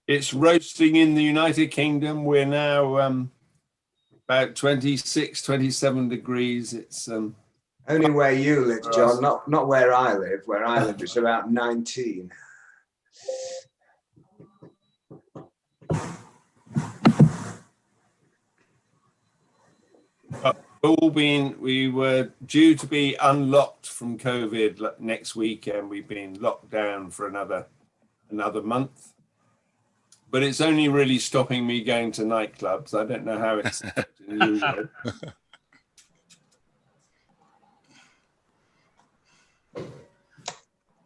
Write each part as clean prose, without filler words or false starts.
It's roasting in the United Kingdom. We're now about 26, 27 degrees. It's only where you live, John, not where I live. Where I live, it's about 19. We were due to be unlocked from COVID next week, and we've been locked down for another month. But it's only really stopping me going to nightclubs. I don't know how it's affecting you though.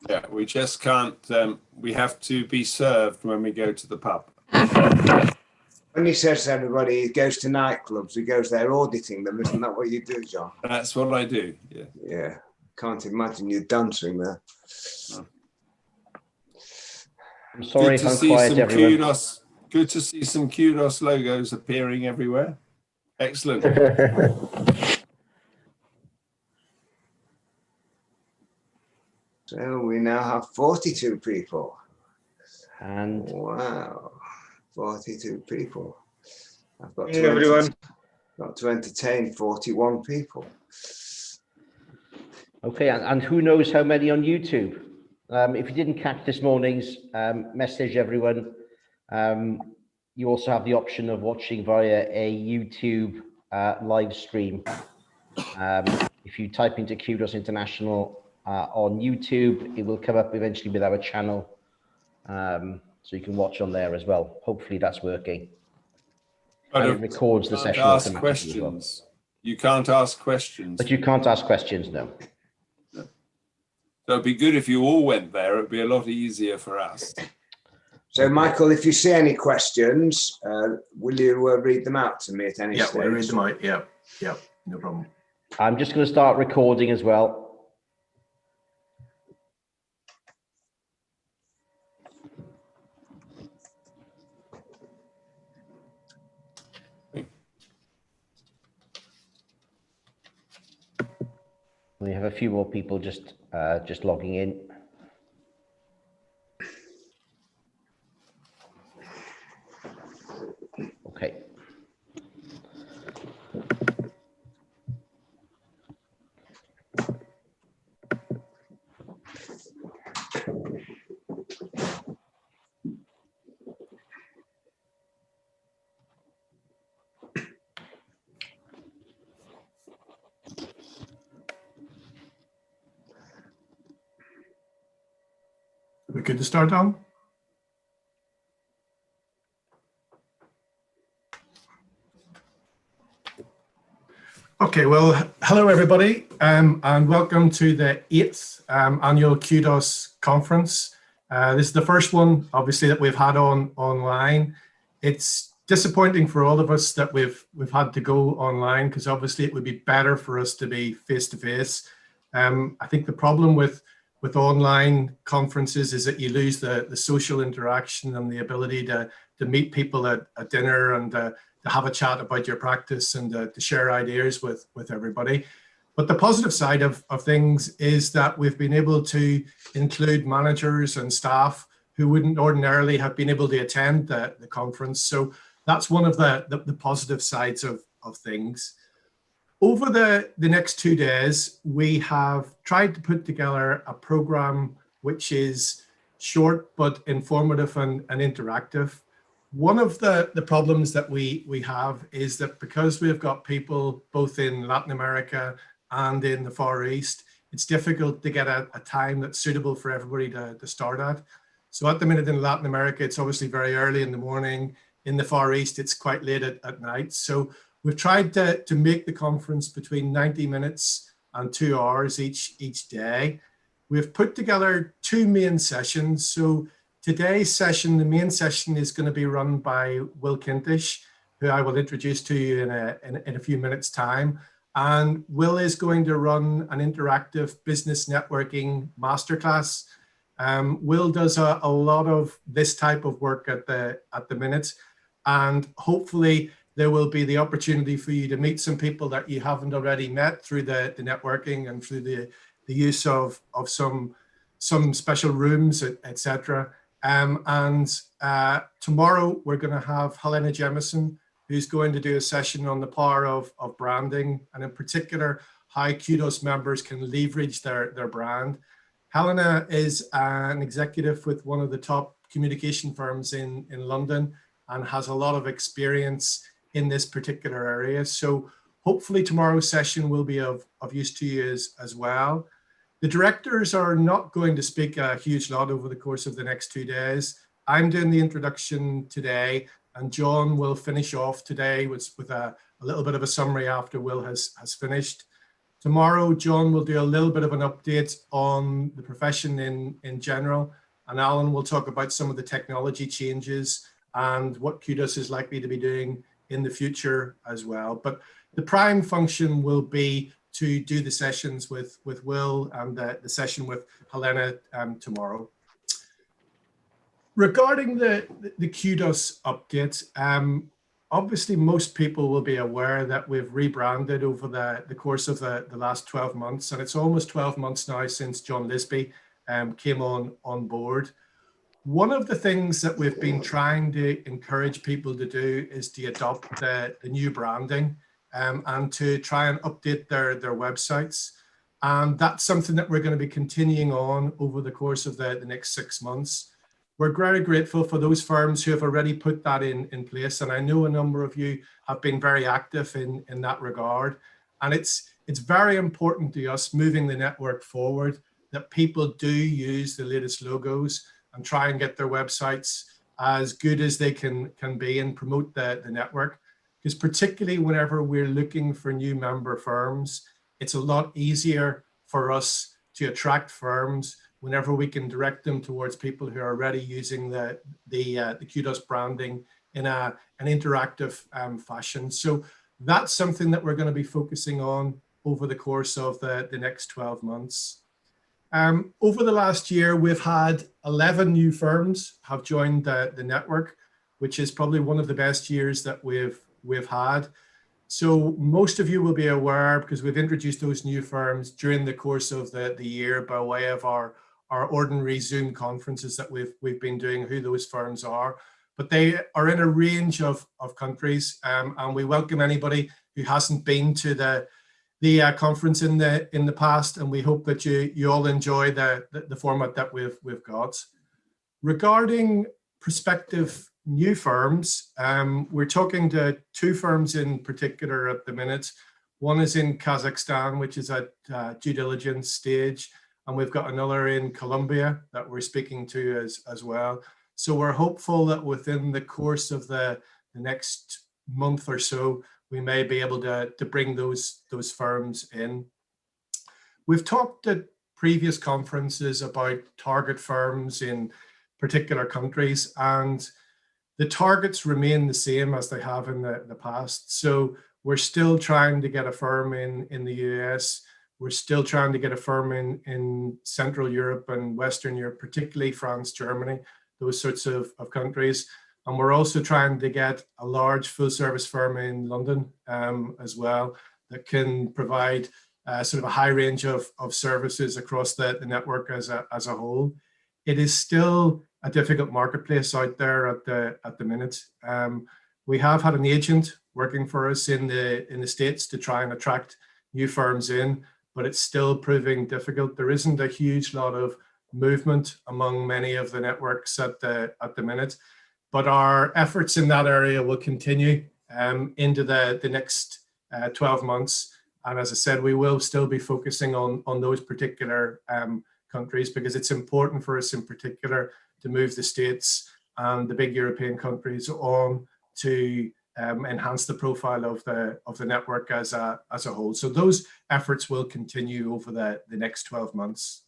Yeah, we just can't. We have to be served when we go to the pub. When he says to everybody he goes to nightclubs, he goes there auditing them. Isn't that what you do, John? That's what I do, yeah. Yeah, can't imagine you dancing there. No. I'm sorry if I'm quiet, everyone. Kudos, good to see some Kudos logos appearing everywhere. Excellent. So we now have 42 people. And wow, 42 people. I've got to entertain 41 people. okay, and who knows how many on YouTube? If you didn't catch this morning's message, everyone, you also have the option of watching via a YouTube live stream. If you type into Kudos International on YouTube, it will come up eventually with our channel. So you can watch on there as well. Hopefully that's working. But and it records the session automatically as well. You can't ask questions. But you can't ask questions, no. So it'd be good if you all went there. It'd be a lot easier for us. So, Michael, if you see any questions, will you read them out to me at any stage? Yeah, we'll read them out. Yeah, no problem. I'm just going to start recording as well. We have a few more people just logging in. Okay. We good to start on? Okay, well, hello everybody, and welcome to the 8th annual Kudos conference. This is the first one, obviously, that we've had online. It's disappointing for all of us that we've had to go online, because obviously it would be better for us to be face to face. I think the problem with online conferences is that you lose the social interaction and the ability to meet people at dinner and to have a chat about your practice and to share ideas with everybody. But the positive side of things is that we've been able to include managers and staff who wouldn't ordinarily have been able to attend the conference. So that's one of the positive sides of things. Over the next 2 days, we have tried to put together a program which is short but informative and interactive. One of the problems that we have is that because we've got people both in Latin America and in the Far East, it's difficult to get a time that's suitable for everybody to start at. So at the minute in Latin America, it's obviously very early in the morning. In the Far East, it's quite late at night. So we've tried to make the conference between 90 minutes and 2 hours each day. We've put together 2 main sessions. So today's session, the main session, is going to be run by Will Kintish, who I will introduce to you in a few minutes' time. And Will is going to run an interactive business networking masterclass. Will does a lot of this type of work at the minute, and hopefully there will be the opportunity for you to meet some people that you haven't already met through the networking and through the use of some special rooms, etc. Tomorrow we're going to have Helena Jemison, who's going to do a session on the power of branding, and in particular, how Kudos members can leverage their brand. Helena is an executive with one of the top communication firms in London and has a lot of experience in this particular area. So hopefully tomorrow's session will be of use to you as well. The directors are not going to speak a huge lot over the course of the next 2 days. I'm doing the introduction today, and John will finish off today with a little bit of a summary after Will has finished. Tomorrow, John will do a little bit of an update on the profession in general, and Alan will talk about some of the technology changes and what Kudos is likely to be doing in the future as well. But the prime function will be to do the sessions with Will and the session with Helena tomorrow. Regarding the Kudos update, obviously most people will be aware that we've rebranded over the course of the last 12 months, and it's almost 12 months now since John Lisby came on board. One of the things that we've been trying to encourage people to do is to adopt the new branding and to try and update their websites. And that's something that we're going to be continuing on over the course of the next 6 months. We're very grateful for those firms who have already put that in place. And I know a number of you have been very active in that regard. And it's very important to us moving the network forward that people do use the latest logos and try and get their websites as good as they can be and promote the network. Because particularly whenever we're looking for new member firms, it's a lot easier for us to attract firms whenever we can direct them towards people who are already using the Kudos branding in an interactive fashion. So that's something that we're going to be focusing on over the course of the next 12 months. Over the last year, we've had 11 new firms have joined the network, which is probably one of the best years that we've had. So most of you will be aware, because we've introduced those new firms during the course of the year by way of our ordinary Zoom conferences that we've been doing, who those firms are. But they are in a range of countries, and we welcome anybody who hasn't been to the conference in the past, and we hope that you all enjoy the format that we've got. Regarding prospective new firms, we're talking to 2 firms in particular at the minute. One is in Kazakhstan, which is at due diligence stage, and we've got another in Colombia that we're speaking to as well. So we're hopeful that within the course of the next month or so, we may be able to bring those firms in. We've talked at previous conferences about target firms in particular countries, and the targets remain the same as they have in the past. So we're still trying to get a firm in the US. We're still trying to get a firm in Central Europe and Western Europe, particularly France, Germany, those sorts of countries. And we're also trying to get a large full service firm in London as well that can provide sort of a high range of services across the network as a whole. It is still a difficult marketplace out there at the minute. We have had an agent working for us in the States to try and attract new firms in, but it's still proving difficult. There isn't a huge lot of movement among many of the networks at the minute, but our efforts in that area will continue into the next 12 months. And as I said, we will still be focusing on those particular countries, because it's important for us in particular to move the States and the big European countries on to enhance the profile of the network as a whole. So those efforts will continue over the next 12 months.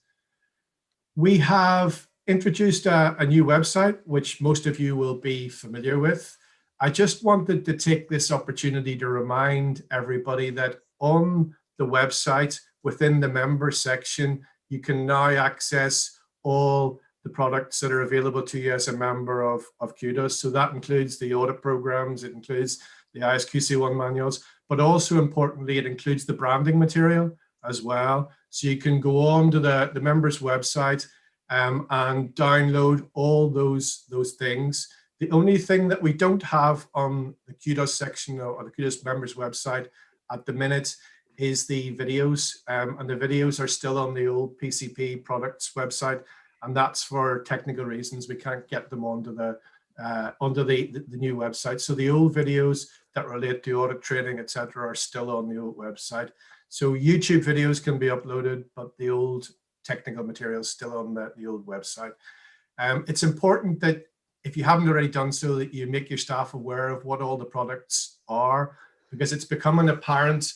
We have introduced a new website, which most of you will be familiar with. I just wanted to take this opportunity to remind everybody that on the website, within the member section, you can now access all the products that are available to you as a member of Kudos. So that includes the audit programs, it includes the ISQC1 manuals, but also importantly, it includes the branding material as well. So you can go on to the members' website and download all those things. The only thing that we don't have on the Kudos section or the Kudos members website at the minute is the videos, and the videos are still on the old PCP products website, and that's for technical reasons. We can't get them onto the new website. So the old videos that relate to audit training, etc., are still on the old website. So YouTube videos can be uploaded, but the old technical material is still on the old website. It's important that if you haven't already done so, that you make your staff aware of what all the products are, because it's becoming apparent,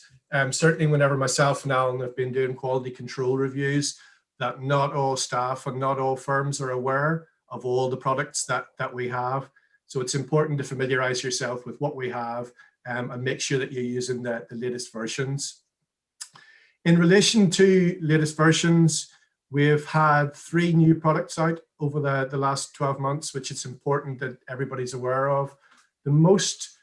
certainly whenever myself and Alan have been doing quality control reviews, that not all staff and not all firms are aware of all the products that we have. So it's important to familiarize yourself with what we have, and make sure that you're using the latest versions. In relation to latest versions, we've had 3 new products out over the last 12 months, which it's important that everybody's aware of. The most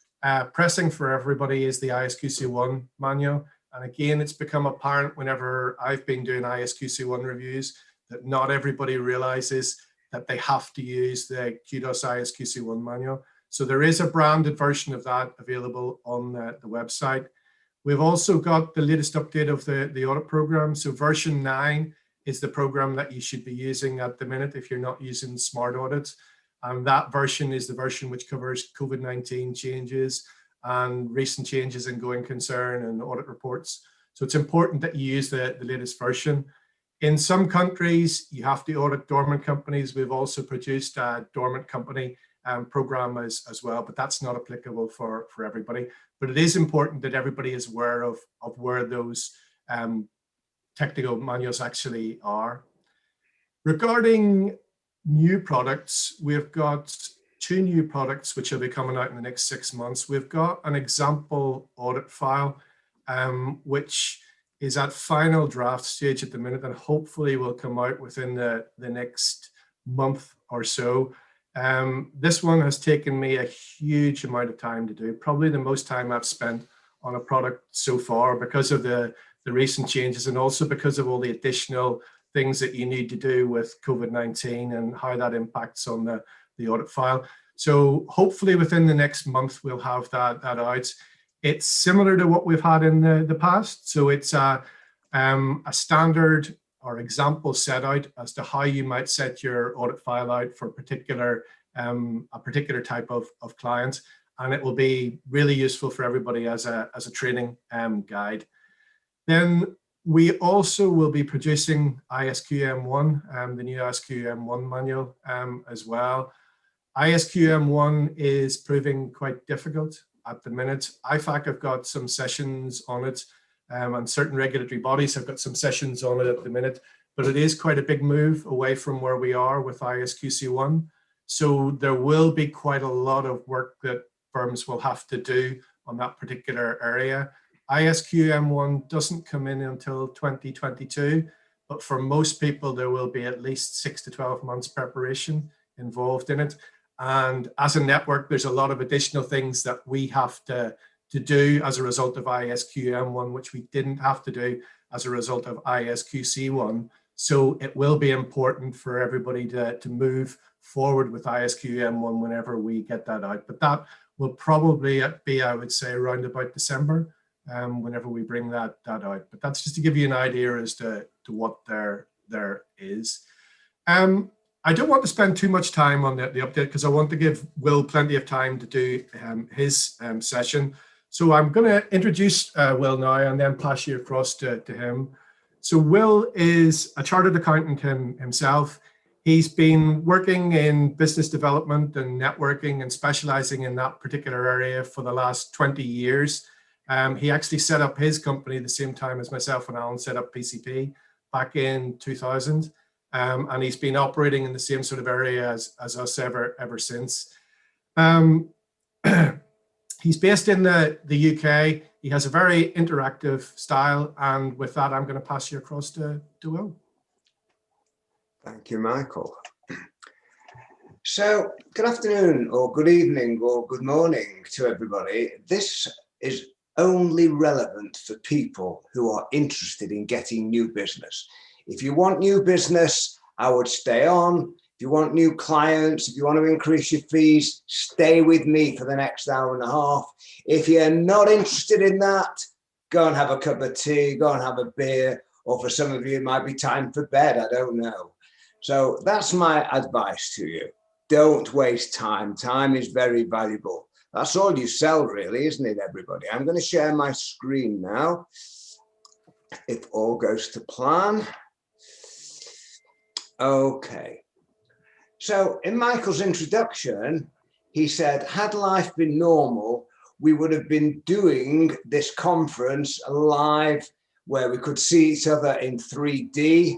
pressing for everybody is the ISQC1 manual. And again, it's become apparent whenever I've been doing ISQC1 reviews that not everybody realizes that they have to use the Kudos ISQC1 manual. So there is a branded version of that available on the website. We've also got the latest update of the audit program. So version 9 is the program that you should be using at the minute if you're not using Smart Audit. And that version is the version which covers COVID-19 changes and recent changes in going concern and audit reports. So it's important that you use the latest version. In some countries, you have to audit dormant companies. We've also produced a dormant company program as well, but that's not applicable for everybody. But it is important that everybody is aware of where those technical manuals actually are. Regarding new products, we've got 2 new products which will be coming out in the next 6 months. We've got an example audit file, which is at final draft stage at the minute, and hopefully will come out within the next month or so. This one has taken me a huge amount of time to do, probably the most time I've spent on a product so far, because of the recent changes and also because of all the additional things that you need to do with COVID-19 and how that impacts on the audit file. So hopefully within the next month, we'll have that out. It's similar to what we've had in the past. So it's a standard or example set out as to how you might set your audit file out for a particular type of client. And it will be really useful for everybody as a training guide. Then we also will be producing ISQM1, the new ISQM1 manual as well. ISQM1 is proving quite difficult at the minute. IFAC have got some sessions on it, and certain regulatory bodies have got some sessions on it at the minute, but it is quite a big move away from where we are with ISQC1. So there will be quite a lot of work that firms will have to do on that particular area. ISQM1 doesn't come in until 2022, but for most people, there will be at least 6 to 12 months preparation involved in it. And as a network, there's a lot of additional things that we have to do as a result of ISQM1, which we didn't have to do as a result of ISQC1. So it will be important for everybody to move forward with ISQM1 whenever we get that out. But that will probably be, I would say, around about December, whenever we bring that out. But that's just to give you an idea as to what there is. I don't want to spend too much time on the update because I want to give Will plenty of time to do his session. So I'm going to introduce Will now and then pass you across to him. So Will is a chartered accountant himself. He's been working in business development and networking and specializing in that particular area for the last 20 years. He actually set up his company the same time as myself and Alan set up PCP back in 2000. And he's been operating in the same sort of area as us ever since. He's based in the UK. He has a very interactive style. And with that, I'm going to pass you across to Will. Thank you, Michael. So good afternoon or good evening or good morning to everybody. This is only relevant for people who are interested in getting new business. If you want new business I would stay on. If you want new clients, if you want to increase your fees, stay with me for the next hour and a half. If you're not interested in that, go and have a cup of tea, go and have a beer, or for some of you, it might be time for bed, I don't know. So that's my advice to you. Don't waste time. Time is very valuable. That's all you sell, really, isn't it, everybody? I'm going to share my screen now, if all goes to plan. Okay. So in Michael's introduction, he said, had life been normal, we would have been doing this conference live where we could see each other in 3D.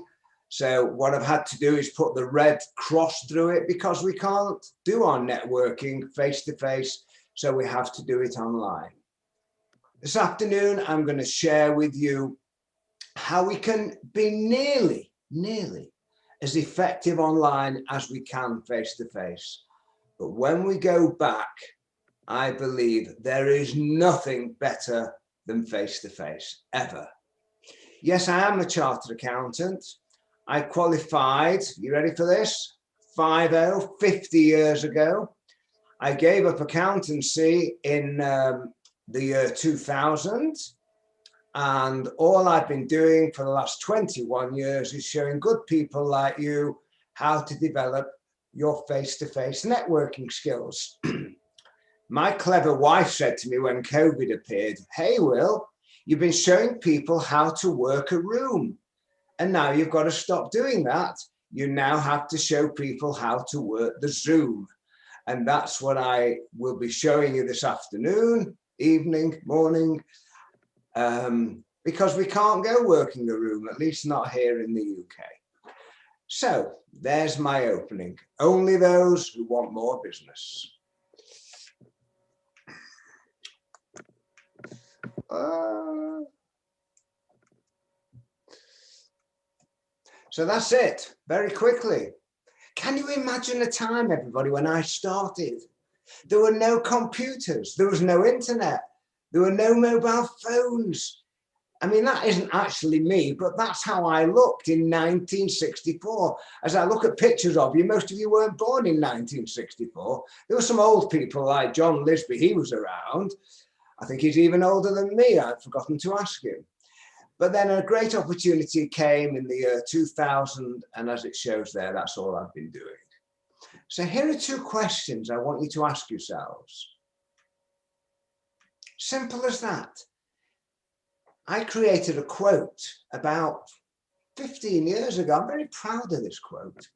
So what I've had to do is put the red cross through it because we can't do our networking face-to-face, so we have to do it online. This afternoon, I'm going to share with you how we can be nearly as effective online as we can face-to-face. But when we go back, I believe there is nothing better than face-to-face, ever. Yes, I am a chartered accountant. I qualified, you ready for this? 50 years ago. I gave up accountancy in the year 2000. And all I've been doing for the last 21 years is showing good people like you how to develop your face-to-face networking skills. My clever wife said to me when COVID appeared, hey, Will, you've been showing people how to work a room. And now you've got to stop doing that. You now have to show people how to work the Zoom. And that's what I will be showing you this afternoon, evening, morning, because we can't go working a room, at least not here in the UK. So there's my opening. Only those who want more business. So that's it, very quickly. Can you imagine a time, everybody, when I started? There were no computers, there was no internet, there were no mobile phones. I mean, that isn't actually me, but that's how I looked in 1964. As I look at pictures of you, most of you weren't born in 1964. There were some old people like John Lisby, he was around. I think he's even older than me, I'd forgotten to ask him. But then a great opportunity came in the year 2000, and as it shows there, that's all I've been doing. So here are two questions I want you to ask yourselves. Simple as that. I created a quote about 15 years ago. I'm very proud of this quote.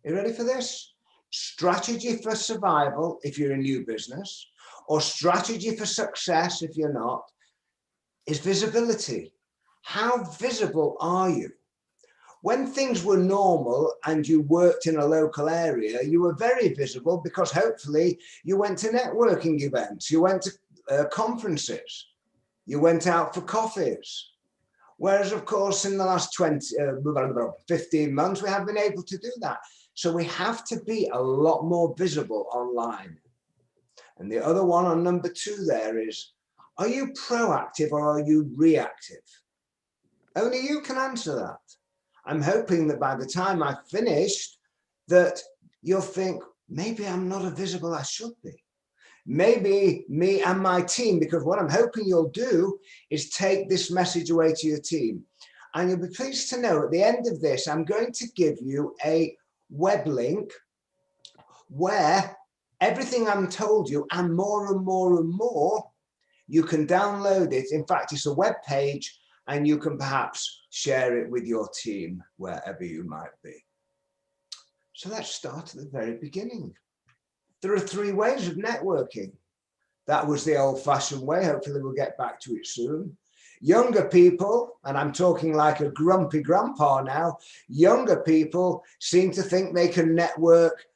You ready for this? Strategy for survival if you're a new business, or strategy for success if you're not, is visibility. How visible are you? When things were normal and you worked in a local area, you were very visible because hopefully you went to networking events, you went to conferences, you went out for coffees. Whereas, of course, in the last 15 months, we haven't been able to do that. So we have to be a lot more visible online. And the other one on number 2 there is, are you proactive or are you reactive? Only you can answer that. I'm hoping that by the time I've finished, that you'll think, maybe I'm not as visible as I should be. Maybe me and my team, because what I'm hoping you'll do is take this message away to your team. And you'll be pleased to know at the end of this, I'm going to give you a web link where everything I'm told you and more and more and more, you can download it. In fact, it's a web page and you can perhaps share it with your team wherever you might be. So let's start at the very beginning. There are 3 ways of networking. That was the old-fashioned way. Hopefully we'll get back to it soon. Younger people, and I'm talking like a grumpy grandpa now, younger people seem to think they can network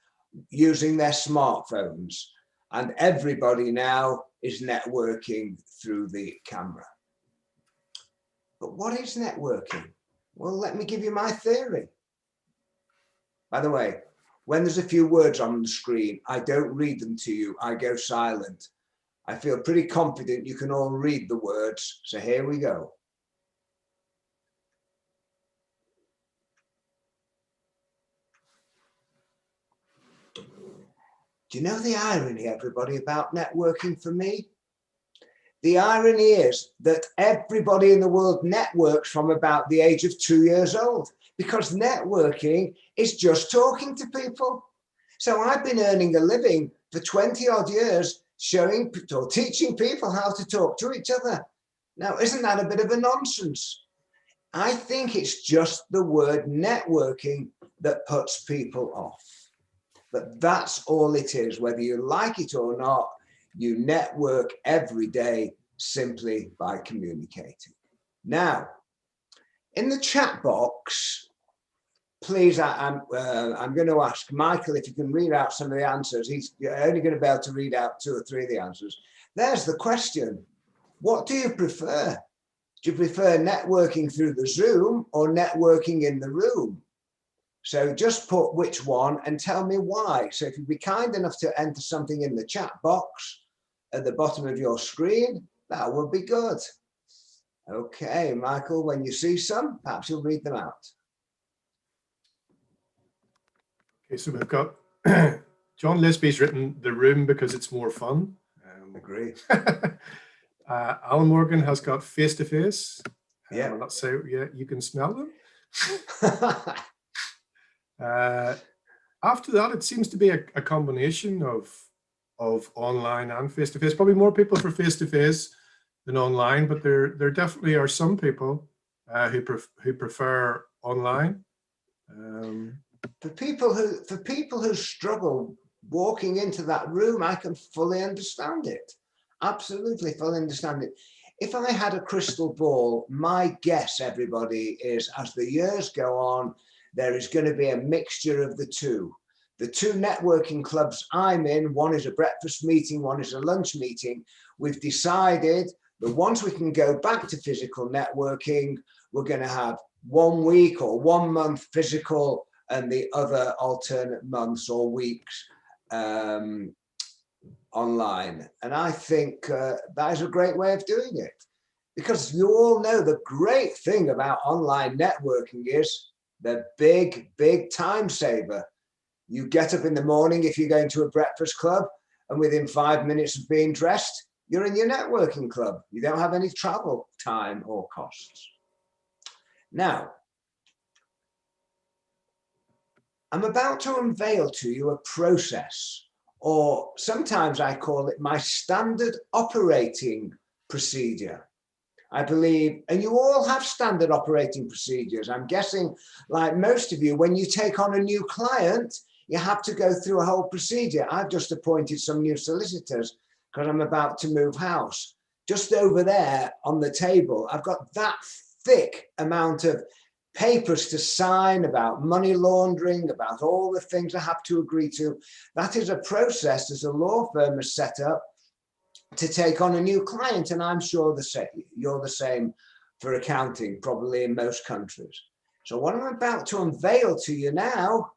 using their smartphones. And everybody now is networking through the camera. But what is networking? Well, let me give you my theory. By the way, when there's a few words on the screen, I don't read them to you, I go silent. I feel pretty confident you can all read the words, so here we go. Do you know the irony, everybody, about networking for me? The irony is that everybody in the world networks from about the age of 2 years old, because networking is just talking to people. So I've been earning a living for 20 odd years showing or teaching people how to talk to each other. Now, isn't that a bit of a nonsense? I think it's just the word networking that puts people off. But that's all it is, whether you like it or not. You network every day simply by communicating. Now, in the chat box, please, I'm going to ask Michael if you can read out some of the answers. He's only going to be able to read out 2 or 3 of the answers. There's the question. What do you prefer? Do you prefer networking through the Zoom or networking in the room? So just put which one and tell me why. So if you'd be kind enough to enter something in the chat box at the bottom of your screen, that would be good. Okay, Michael, when you see some, perhaps you'll read them out. Okay, so we've got John Lisby's written the room because it's more fun. Agree. Alan Morgan has got face-to-face. Yeah. Let's say, yeah, you can smell them. After that, it seems to be a combination of online and face-to-face. Probably more people for face-to-face than online, but there definitely are some people who prefer online. For people who struggle walking into that room, I can fully understand it. Absolutely fully understand it. If I had a crystal ball, my guess, everybody, is as the years go on, there is going to be a mixture of the two. The 2 networking clubs I'm in, one is a breakfast meeting, one is a lunch meeting. We've decided that once we can go back to physical networking, we're going to have 1 week or 1 month physical and the other alternate months or weeks online. And I think that is a great way of doing it, because you all know the great thing about online networking is the big time saver. You get up in the morning if you're going to a breakfast club, and within 5 minutes of being dressed, you're in your networking club. You don't have any travel time or costs. Now, I'm about to unveil to you a process, or sometimes I call it my standard operating procedure. I believe, and you all have standard operating procedures. I'm guessing, like most of you, when you take on a new client, you have to go through a whole procedure. I've just appointed some new solicitors because I'm about to move house. Just over there on the table, I've got that thick amount of papers to sign about money laundering, about all the things I have to agree to. That is a process as a law firm is set up to take on a new client, and I'm sure you're the same for accounting, probably in most countries. So what I'm about to unveil to you now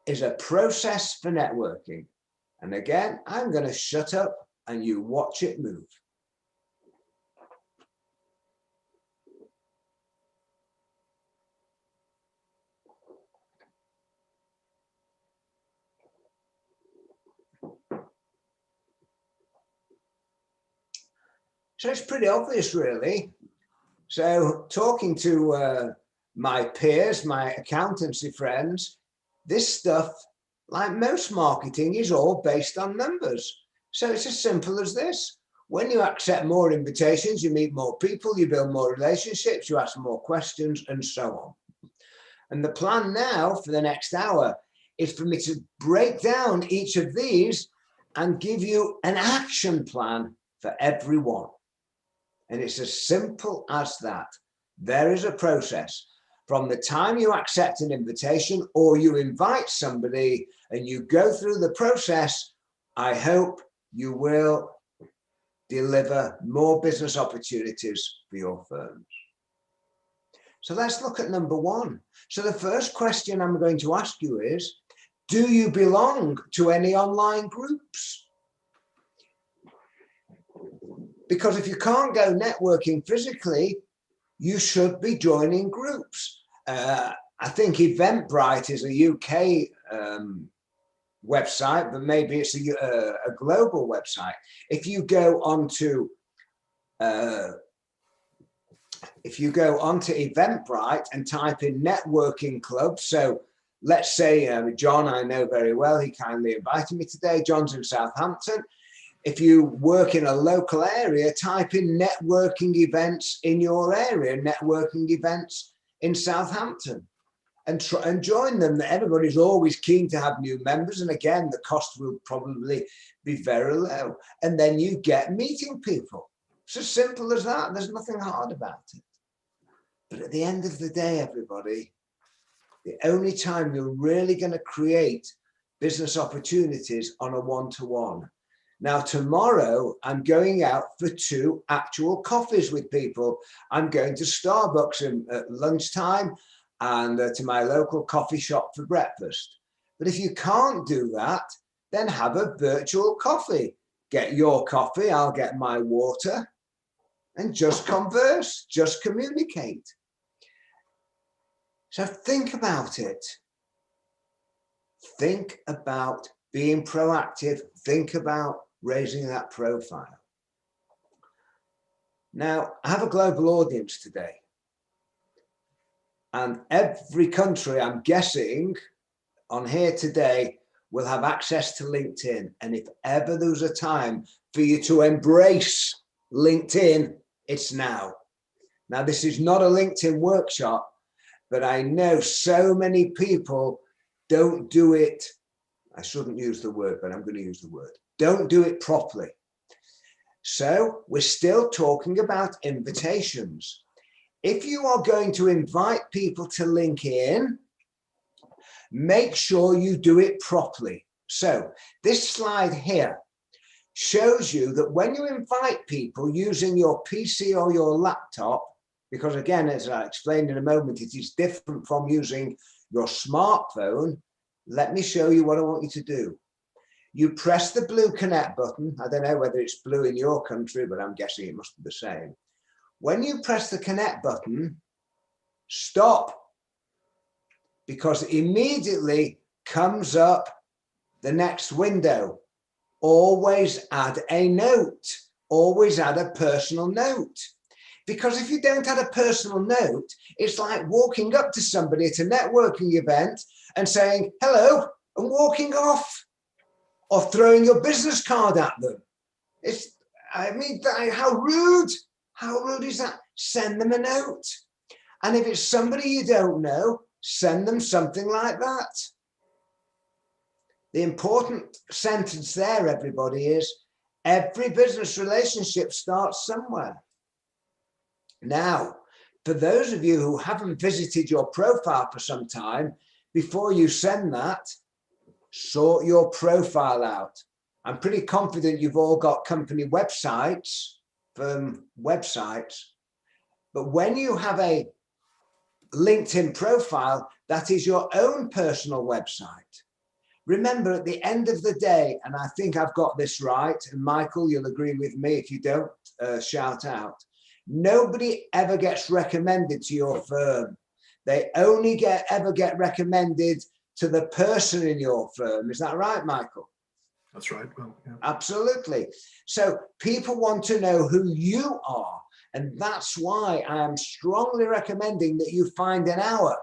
is a process for networking. And again, I'm going to shut up and you watch it move. So it's pretty obvious, really. So talking to my peers, my accountancy friends, this stuff, like most marketing, is all based on numbers. So it's as simple as this. When you accept more invitations, you meet more people, you build more relationships, you ask more questions, and so on. And the plan now for the next hour is for me to break down each of these and give you an action plan for every one. And it's as simple as that. There is a process. From the time you accept an invitation or you invite somebody and you go through the process, I hope you will deliver more business opportunities for your firms. So let's look at number 1. So the first question I'm going to ask you is, do you belong to any online groups? Because if you can't go networking physically, you should be joining groups. I think Eventbrite is a UK website, but maybe it's a global website. If you go onto Eventbrite and type in networking club, so let's say John, I know very well, he kindly invited me today. John's in Southampton. If you work in a local area, type in networking events in your area, networking events in Southampton, and join them. Everybody's always keen to have new members. And again, the cost will probably be very low. And then you get meeting people. It's as simple as that. There's nothing hard about it. But at the end of the day, everybody, the only time you're really going to create business opportunities on a one-to-one. Now, tomorrow, I'm going out for 2 actual coffees with people. I'm going to Starbucks at lunchtime and to my local coffee shop for breakfast. But if you can't do that, then have a virtual coffee. Get your coffee, I'll get my water, and just converse, just communicate. So think about it. Think about being proactive. Think about raising that profile. Now, I have a global audience today. And every country, I'm guessing, on here today will have access to LinkedIn. And if ever there was a time for you to embrace LinkedIn, it's now. Now, this is not a LinkedIn workshop, but I know so many people don't do it. I shouldn't use the word, but I'm going to use the word. Don't do it properly. So we're still talking about invitations. If you are going to invite people to LinkedIn, make sure you do it properly. So this slide here shows you that when you invite people using your PC or your laptop, because again, as I explained in a moment, it is different from using your smartphone. Let me show you what I want you to do. You press the blue connect button. I don't know whether it's blue in your country, but I'm guessing it must be the same. When you press the connect button, stop, because immediately comes up the next window. Always add a note. Always add a personal note. Because if you don't add a personal note, it's like walking up to somebody at a networking event and saying, hello, and walking off, or throwing your business card at them. How rude. How rude is that? Send them a note. And if it's somebody you don't know, send them something like that. The important sentence there, everybody, is every business relationship starts somewhere. Now, for those of you who haven't visited your profile for some time, before you send that, sort your profile out. I'm pretty confident you've all got company websites, firm websites, but when you have a LinkedIn profile, that is your own personal website. Remember, at the end of the day, and I think I've got this right, and Michael, you'll agree with me if you don't, shout out. Nobody ever gets recommended to your firm. They only ever get recommended to the person in your firm. Is that right, Michael? That's right. Well, yeah. Absolutely. So people want to know who you are. And that's why I am strongly recommending that you find an hour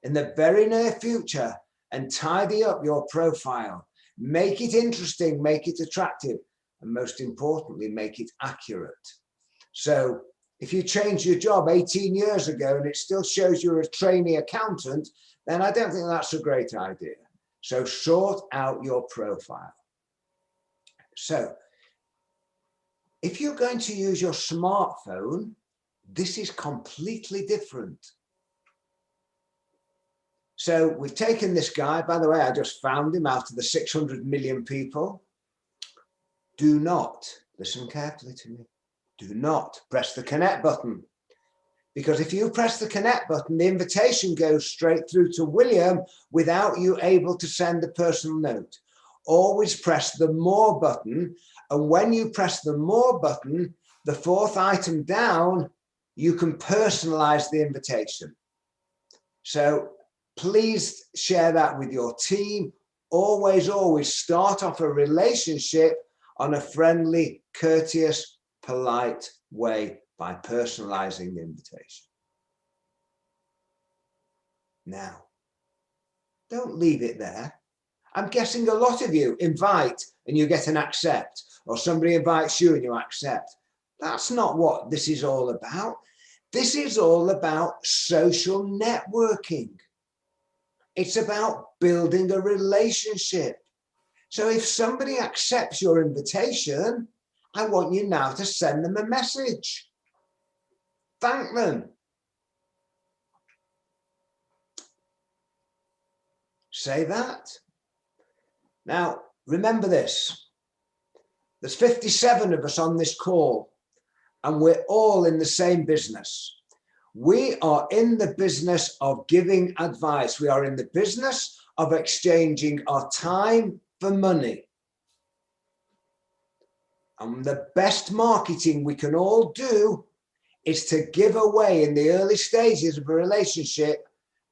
in the very near future and tidy up your profile. Make it interesting, make it attractive, and most importantly, make it accurate. So if you change your job 18 years ago and it still shows you're a trainee accountant, then I don't think that's a great idea. So sort out your profile. So if you're going to use your smartphone, this is completely different. So we've taken this guy, by the way, I just found him out of the 600 million people. Do not, listen carefully to me, do not press the connect button. Because if you press the connect button, the invitation goes straight through to William without you able to send a personal note. Always press the more button. And when you press the more button, the 4th item down, you can personalize the invitation. So please share that with your team always, always start off a relationship on a friendly, courteous, polite way by personalizing the invitation. Now, don't leave it there. I'm guessing a lot of you invite and you get an accept, or somebody invites you and you accept. That's not what this is all about. This is all about social networking. It's about building a relationship. So if somebody accepts your invitation, I want you now to send them a message. Thank them. Say that. Now, remember this. There's 57 of us on this call, and we're all in the same business. We are in the business of giving advice. We are in the business of exchanging our time for money. And the best marketing we can all do is to give away in the early stages of a relationship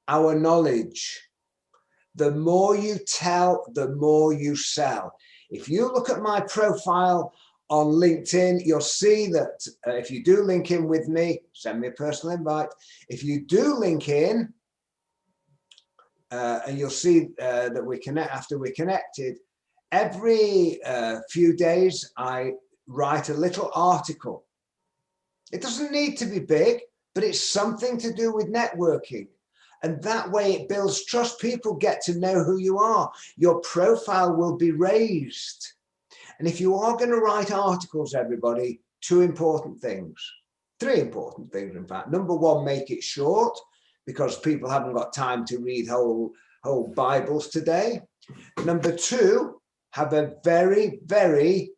our knowledge. The more you tell, the more you sell. If you look at my profile on LinkedIn, you'll see that if you do link in with me, send me a personal invite. If you do link in, and you'll see that we connect after we're connected, every few days I write a little article. It doesn't need to be big, but it's something to do with networking. And that way it builds trust. People get to know who you are. Your profile will be raised. And if you are going to write articles, everybody, two important things, three important things, in fact. Number one, make it short, because people haven't got time to read whole Bibles today. Number two, have a very, very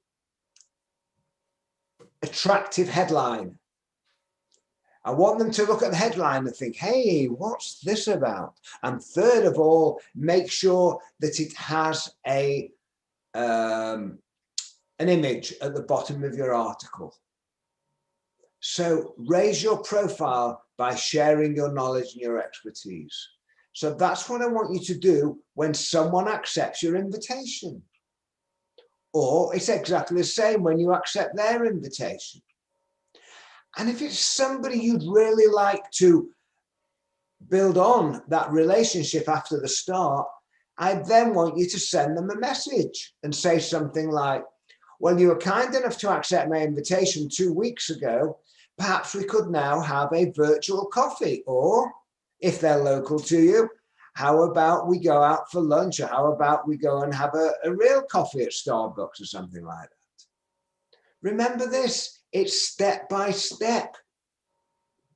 attractive headline. I want them to look at the headline and think, hey, what's this about? And third of all, make sure that it has an image at the bottom of your article. So raise your profile by sharing your knowledge and your expertise. So that's what I want you to do when someone accepts your invitation. Or it's exactly the same when you accept their invitation. And if it's somebody you'd really like to build on that relationship after the start, I then want you to send them a message and say something like, well, you were kind enough to accept my invitation 2 weeks ago. Perhaps we could now have a virtual coffee. Or if they're local to you, how about we go out for lunch? Or how about we go and have a real coffee at Starbucks or something like that? Remember this. It's step by step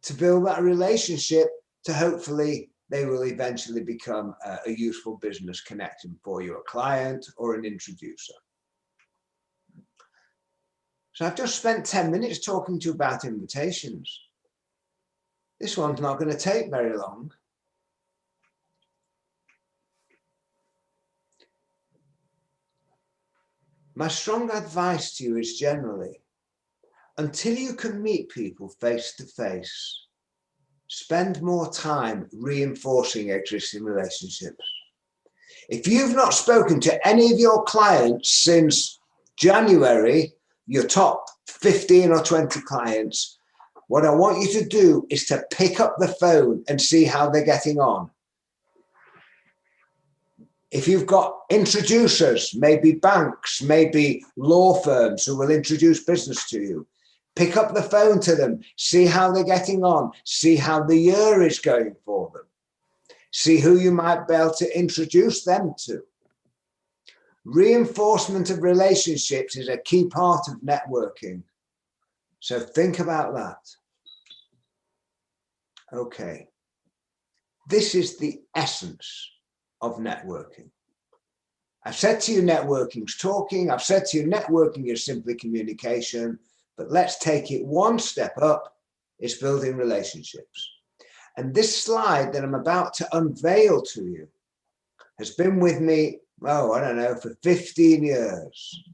to build that relationship to hopefully they will eventually become a useful business connection for you, a client or an introducer. So I've just spent 10 minutes talking to you about invitations. This one's not going to take very long. My strong advice to you is generally, until you can meet people face to face, spend more time reinforcing existing relationships. If you've not spoken to any of your clients since January, your top 15 or 20 clients, what I want you to do is to pick up the phone and see how they're getting on. If you've got introducers, maybe banks, maybe law firms who will introduce business to you, pick up the phone to them, see how they're getting on, see how the year is going for them, see who you might be able to introduce them to. Reinforcement of relationships is a key part of networking. So think about that. Okay. This is the essence of networking. I've said to you, networking's talking. I've said to you, networking is simply communication. But let's take it one step up. It's building relationships. And this slide that I'm about to unveil to you has been with me, oh, I don't know, for 15 years.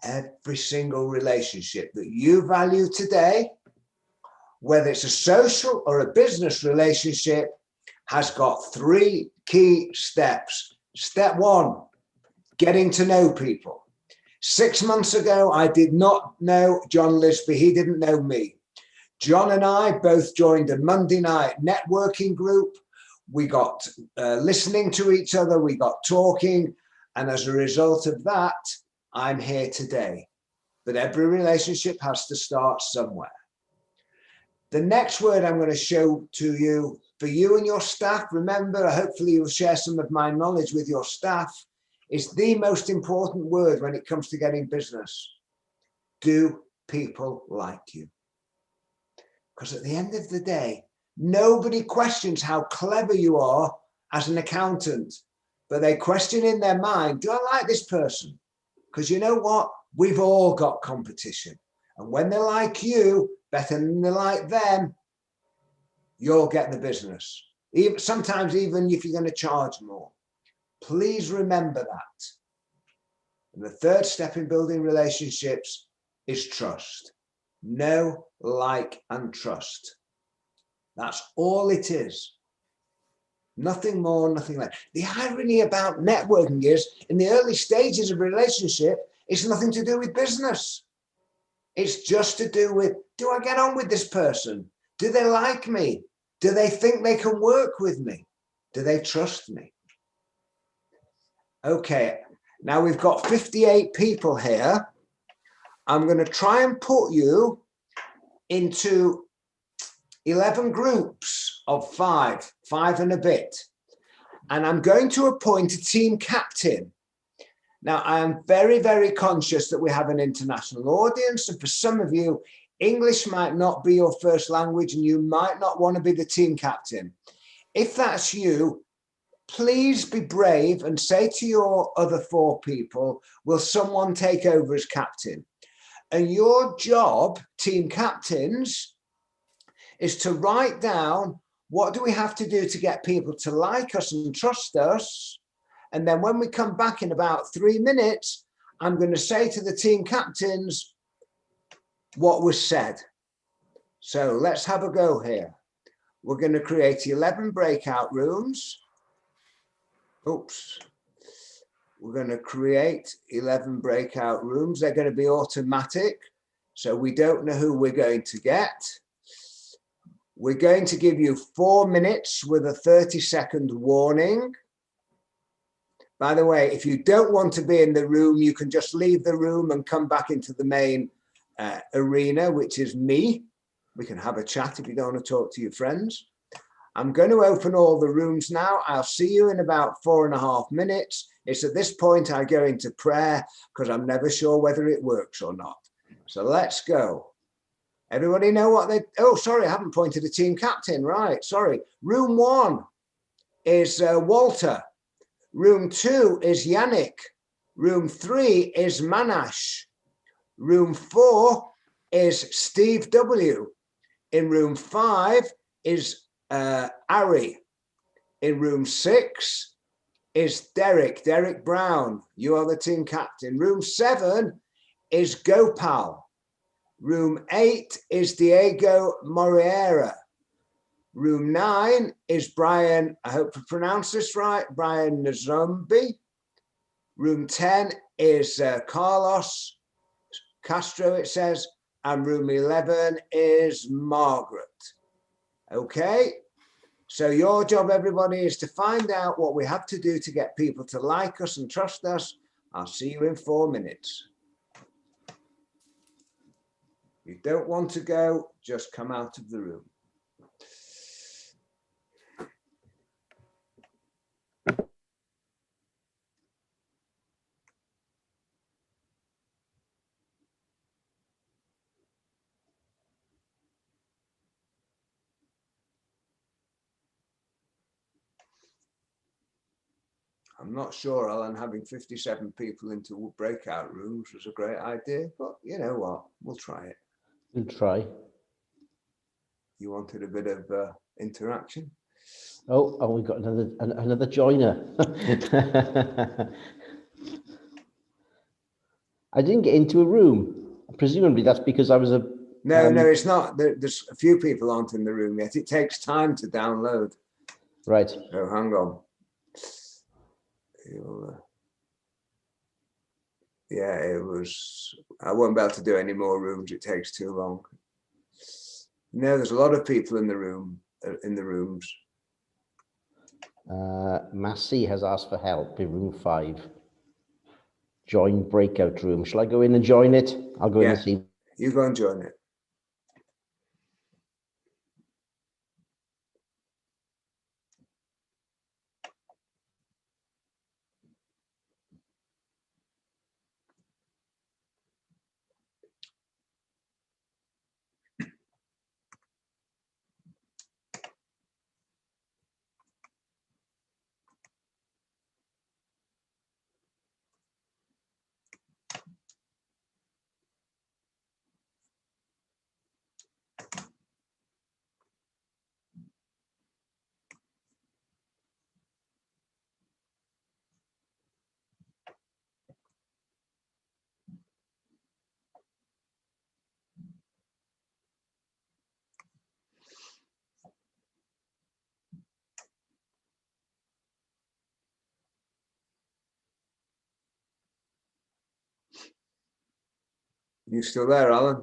Every single relationship that you value today, whether it's a social or a business relationship, has got 3 key steps Step one, getting to know people. 6 months ago, I did not know John Lisby. He didn't know me. John and I both joined a Monday night networking group. We got listening to each other. We got talking. And as a result of that, I'm here today. But every relationship has to start somewhere. The next word I'm going to show to you, for you and your staff, remember, hopefully you'll share some of my knowledge with your staff, is the most important word when it comes to getting business. Do people like you? Because at the end of the day, nobody questions how clever you are as an accountant, but they question in their mind, do I like this person? Because you know what? We've all got competition. And when they like you better than they like them, you'll get the business. Sometimes even if you're going to charge more. Please remember that. And the third step in building relationships is trust. Know, like, and trust. That's all it is. Nothing more, nothing less. The irony about networking is, in the early stages of a relationship, it's nothing to do with business. It's just to do with, do I get on with this person? Do they like me? Do they think they can work with me? Do they trust me? Okay, now we've got 58 people here. I'm going to try and put you into 11 groups of five and a bit. And I'm going to appoint a team captain. Now, I am very, very conscious that we have an international audience. And for some of you, English might not be your first language and you might not want to be the team captain. If that's you, please be brave and say to your other 4 people, will someone take over as captain? And your job, team captains, is to write down what do we have to do to get people to like us and trust us. And then when we come back in about 3 minutes, I'm going to say to the team captains what was said. So let's have a go here. We're going to create 11 breakout rooms. Oops. We're going to create 11 breakout rooms. They're going to be automatic. So we don't know who we're going to get. We're going to give you 4 minutes with a 30-second warning. By the way, if you don't want to be in the room, you can just leave the room and come back into the main arena, which is me. We can have a chat if you don't want to talk to your friends. I'm going to open all the rooms now. I'll see you in about 4.5 minutes. It's at this point I go into prayer because I'm never sure whether it works or not. So let's go. Everybody know what they... Oh, sorry, I haven't pointed a team captain. Right, sorry. Room 1 is Walter. Room 2 is Yannick. Room 3 is Manash. Room 4 is Steve W. In room 5 is Ari. In room 6 is Derek Brown. You are the team captain. Room 7 is Gopal. Room 8 is Diego Moreira. Room 9 is Brian, I hope I pronounced this right, Brian Nazombi. Room 10 is Carlos Castro, it says. And room 11 is Margaret. Okay, so your job, everybody, is to find out what we have to do to get people to like us and trust us. I'll see you in 4 minutes. If you don't want to go, just come out of the room. I'm not sure, Alan, having 57 people into breakout rooms was a great idea, but you know what? We'll try it. We'll try. You wanted a bit of interaction? Oh, we got another joiner. I didn't get into a room. Presumably that's because I was a... No, it's not. There's a few people aren't in the room yet. It takes time to download. Right. So hang on. Yeah, it was. I won't be able to do any more rooms. It takes too long. No, there's a lot of people in the room. In the rooms. Massey has asked for help in room 5. Join breakout room. Shall I go in and join it? I'll go in and see. You go and join it. You still there, Alan?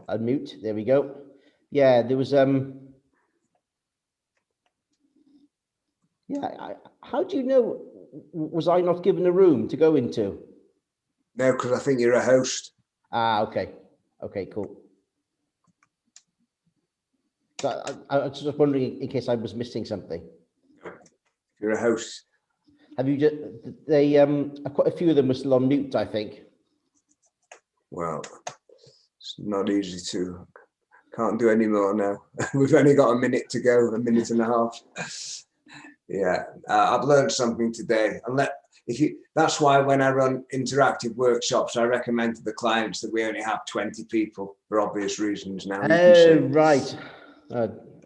Unmute. There we go. Yeah, there was how do you know? Was I not given a room to go into? No, because I think you're a host. Ah, okay. Okay, cool. So I was just wondering in case I was missing something. You're a host. Have you just quite a few of them were still on mute, I think. Well, it's not easy to. Can't do any more now. We've only got a minute to go, a minute and a half. Yeah, I've learned something today. That's why when I run interactive workshops, I recommend to the clients that we only have 20 people for obvious reasons. Now, right.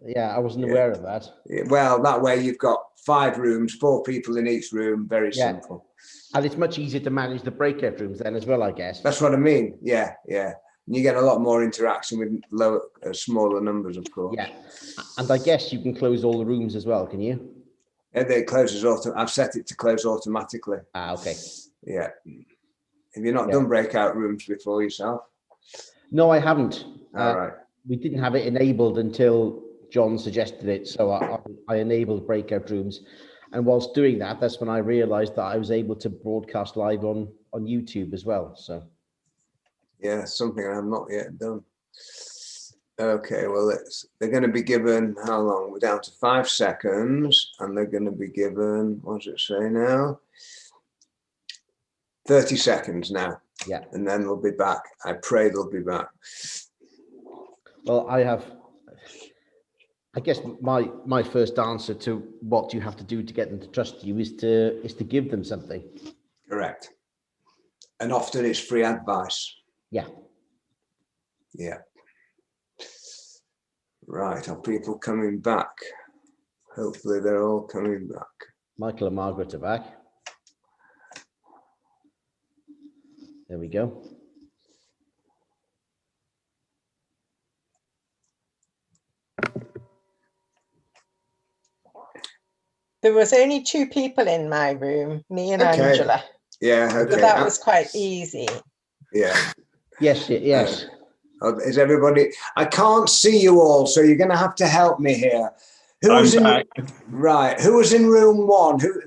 Yeah, I wasn't aware of that. Well, that way you've got 5 rooms, 4 people in each room. Very simple. And it's much easier to manage the breakout rooms then as well, I guess. That's what I mean. Yeah. And you get a lot more interaction with smaller numbers, of course. Yeah. And I guess you can close all the rooms as well, can you? It closes I've set it to close automatically. Ah, okay. Yeah. Have you not done breakout rooms before yourself? No, I haven't. All right. We didn't have it enabled until John suggested it. So I enabled breakout rooms. And whilst doing that, that's when I realized that I was able to broadcast live on YouTube as well. So. Yeah, something I've not yet done. Okay, well, they're going to be given, how long? We're down to 5 seconds, and they're going to be given, what does it say now? 30 seconds now. Yeah. And then they'll be back. I pray they'll be back. Well, I guess my first answer to what you have to do to get them to trust you is to give them something. Correct. And often it's free advice. Yeah. Yeah. Right, are people coming back? Hopefully they're all coming back. Michael and Margaret are back. There we go. There was only 2 people in my room, me and Angela. Yeah, okay. But that was quite easy. Yeah. Yes. Is everybody? I can't see you all, so you're going to have to help me here. Who was in room 1? Who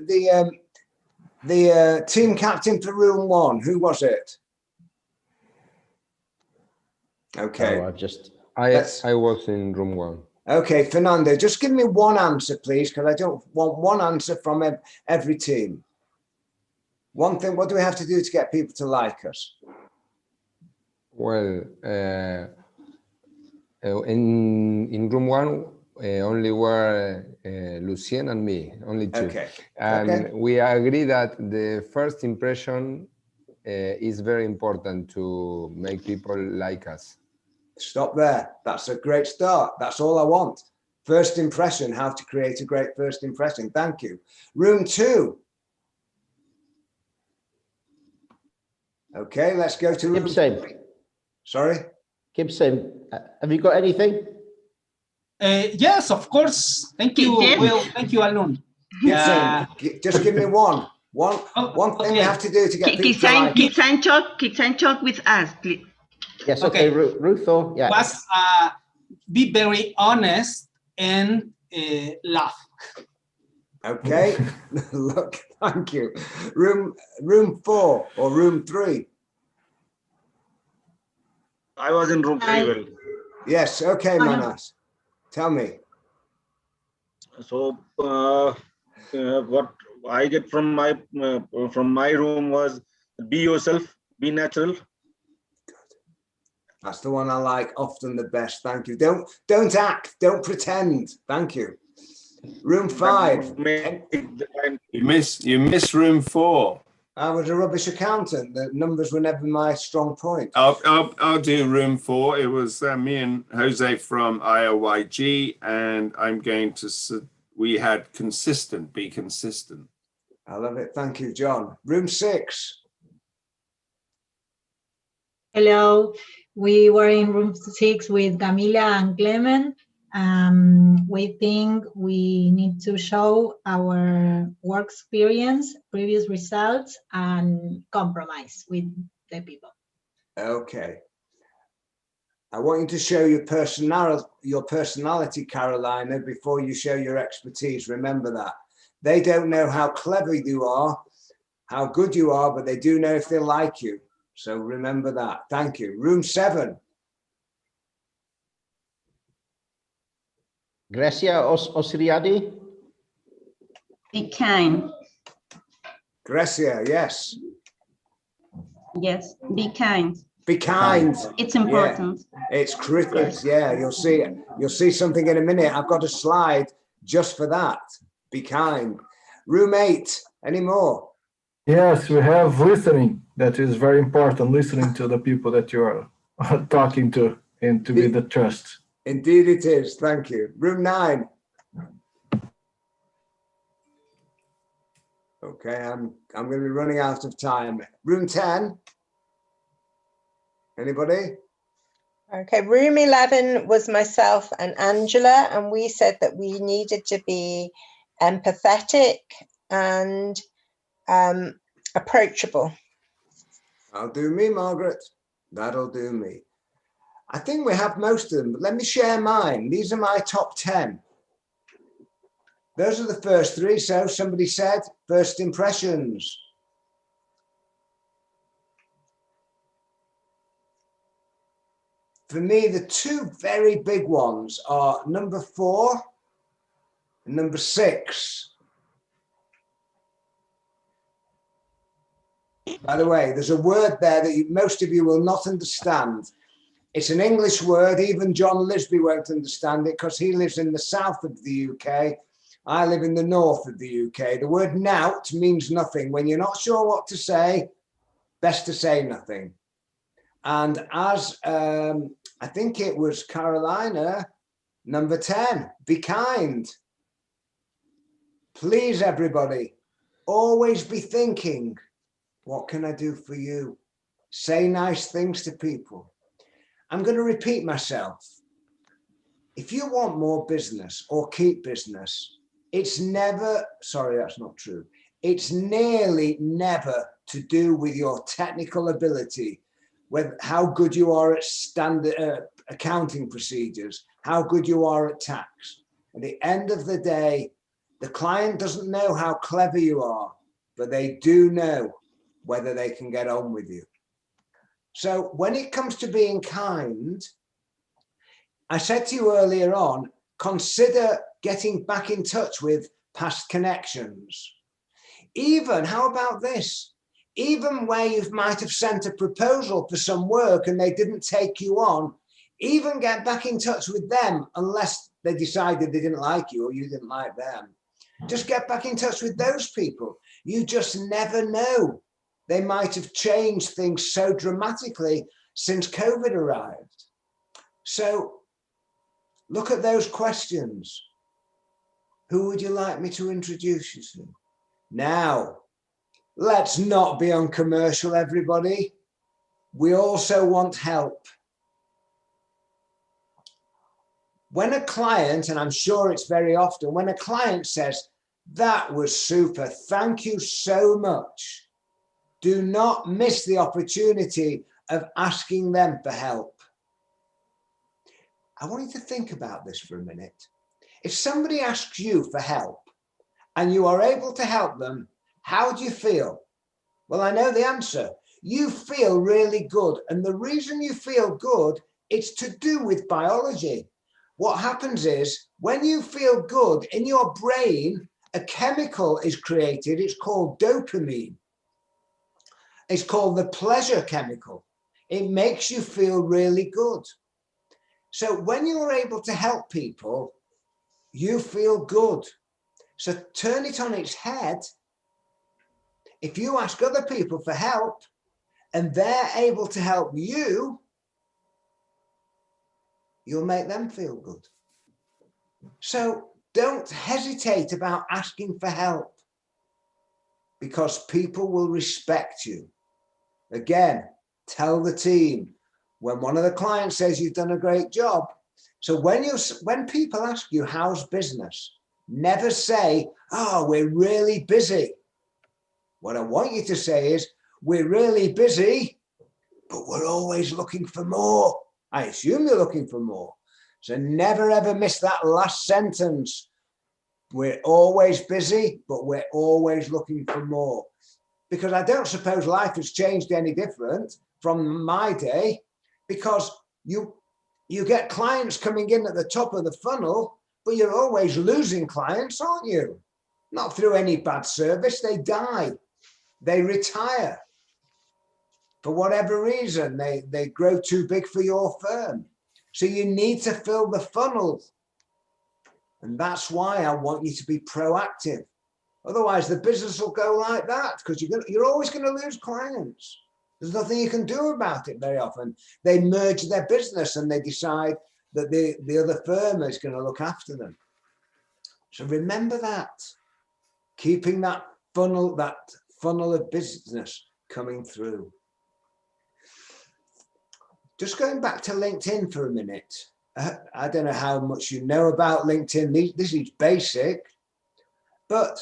the team captain for room 1? Who was it? Okay. Oh, I was in room 1. Okay, Fernando, just give me one answer, please, because I don't want one answer from every team. One thing. What do we have to do to get people to like us? Well, in room 1, only were Lucien and me, only 2. Okay. And we agree that the first impression is very important to make people like us. Stop there. That's a great start. That's all I want. First impression, how to create a great first impression. Thank you. Room 2. Okay, let's go to room. Gibson. Sorry? Gibson, have you got anything? Yes, of course. Thank you. Yes. Well, thank you, Alun. Gibson, just give me one. One thing we have to do to get people to like it. Kids and talk with us, please. Yes, okay, Ruth, or yeah. Was be very honest and laugh. Okay, look, thank you. Room 4 or room 3? I was in room 3. Well, yes, okay, Manas. Tell me. So what I get from my room was be yourself, be natural. That's the one I like often the best. Thank you. Don't act, don't pretend. Thank you. Room 5. You miss room 4. I was a rubbish accountant. The numbers were never my strong point. I'll do room 4. It was me and Jose from IOYG, and I'm going to. We had be consistent. I love it. Thank you, John. Room 6. Hello. We were in room 6 with Camila and Clement. We think we need to show our work experience, previous results, and compromise with the people. Okay. I want you to show your personality, Carolina, before you show your expertise. Remember that. They don't know how clever you are, how good you are, but they do know if they like you. So remember that. Thank you. Room 7. Gracia Osiriadi. Be kind. Gracia, yes. Yes, be kind. Be kind. It's important. Yeah, it's critical. Yeah, you'll see something in a minute. I've got a slide just for that. Be kind. Room 8. Any more? Yes, we have listening. That is very important. Listening to the people that you are talking to and to be the trust. Indeed it is. Thank you. Room 9. Okay, I'm going to be running out of time. Room 10. Anybody? Okay, room 11 was myself and Angela, and we said that we needed to be empathetic and approachable. I'll do me, Margaret. That'll do me. I think we have most of them, but let me share mine. These are my top 10. Those are the first 3. So somebody said first impressions. For me, the 2 very big ones are number 4 and number 6. By the way, there's a word there that most of you will not understand. It's an English word. Even John Lisby won't understand it because he lives in the south of the UK. I live in the north of the UK. The word nout means nothing. When you're not sure what to say, best to say nothing. And as I think it was Carolina, number 10, be kind. Please, everybody, always be thinking, what can I do for you? Say nice things to people. I'm going to repeat myself. If you want more business or keep business, it's never, sorry, that's not true. It's nearly never to do with your technical ability, with how good you are at standard accounting procedures, how good you are at tax. At the end of the day, the client doesn't know how clever you are, but they do know whether they can get on with you. So when it comes to being kind, I said to you earlier on, consider getting back in touch with past connections. Even, how about this? Even where you might have sent a proposal for some work and they didn't take you on, even get back in touch with them unless they decided they didn't like you or you didn't like them. Just get back in touch with those people. You just never know. They might have changed things so dramatically since COVID arrived. So look at those questions. Who would you like me to introduce you to? Now, let's not be uncommercial, everybody. We also want help. When a client, and I'm sure it's very often, when a client says, That was super. Thank you so much. Do not miss the opportunity of asking them for help. I want you to think about this for a minute. If somebody asks you for help and you are able to help them, how do you feel? Well, I know the answer. You feel really good. And the reason you feel good, it's to do with biology. What happens is when you feel good in your brain, a chemical is created. It's called dopamine. It's called the pleasure chemical. It makes you feel really good. So when you're able to help people, you feel good. So turn it on its head. If you ask other people for help and they're able to help you, you'll make them feel good. So don't hesitate about asking for help, because people will respect you. Again, tell the team when one of the clients says you've done a great job. So when people ask you how's business, never say, oh, we're really busy. What I want you to say is, we're really busy, but we're always looking for more. I assume you're looking for more. So never ever miss that last sentence. We're always busy, but we're always looking for more. Because I don't suppose life has changed any different from my day, because you get clients coming in at the top of the funnel, but you're always losing clients, aren't you? Not through any bad service. They die. They retire. For whatever reason, they grow too big for your firm. So you need to fill the funnel. And that's why I want you to be proactive. Otherwise, the business will go like that, because you're always going to lose clients. There's nothing you can do about it very often. They merge their business and they decide that the other firm is going to look after them. So remember that. Keeping that funnel of business coming through. Just going back to LinkedIn for a minute. I don't know how much you know about LinkedIn. This is basic, but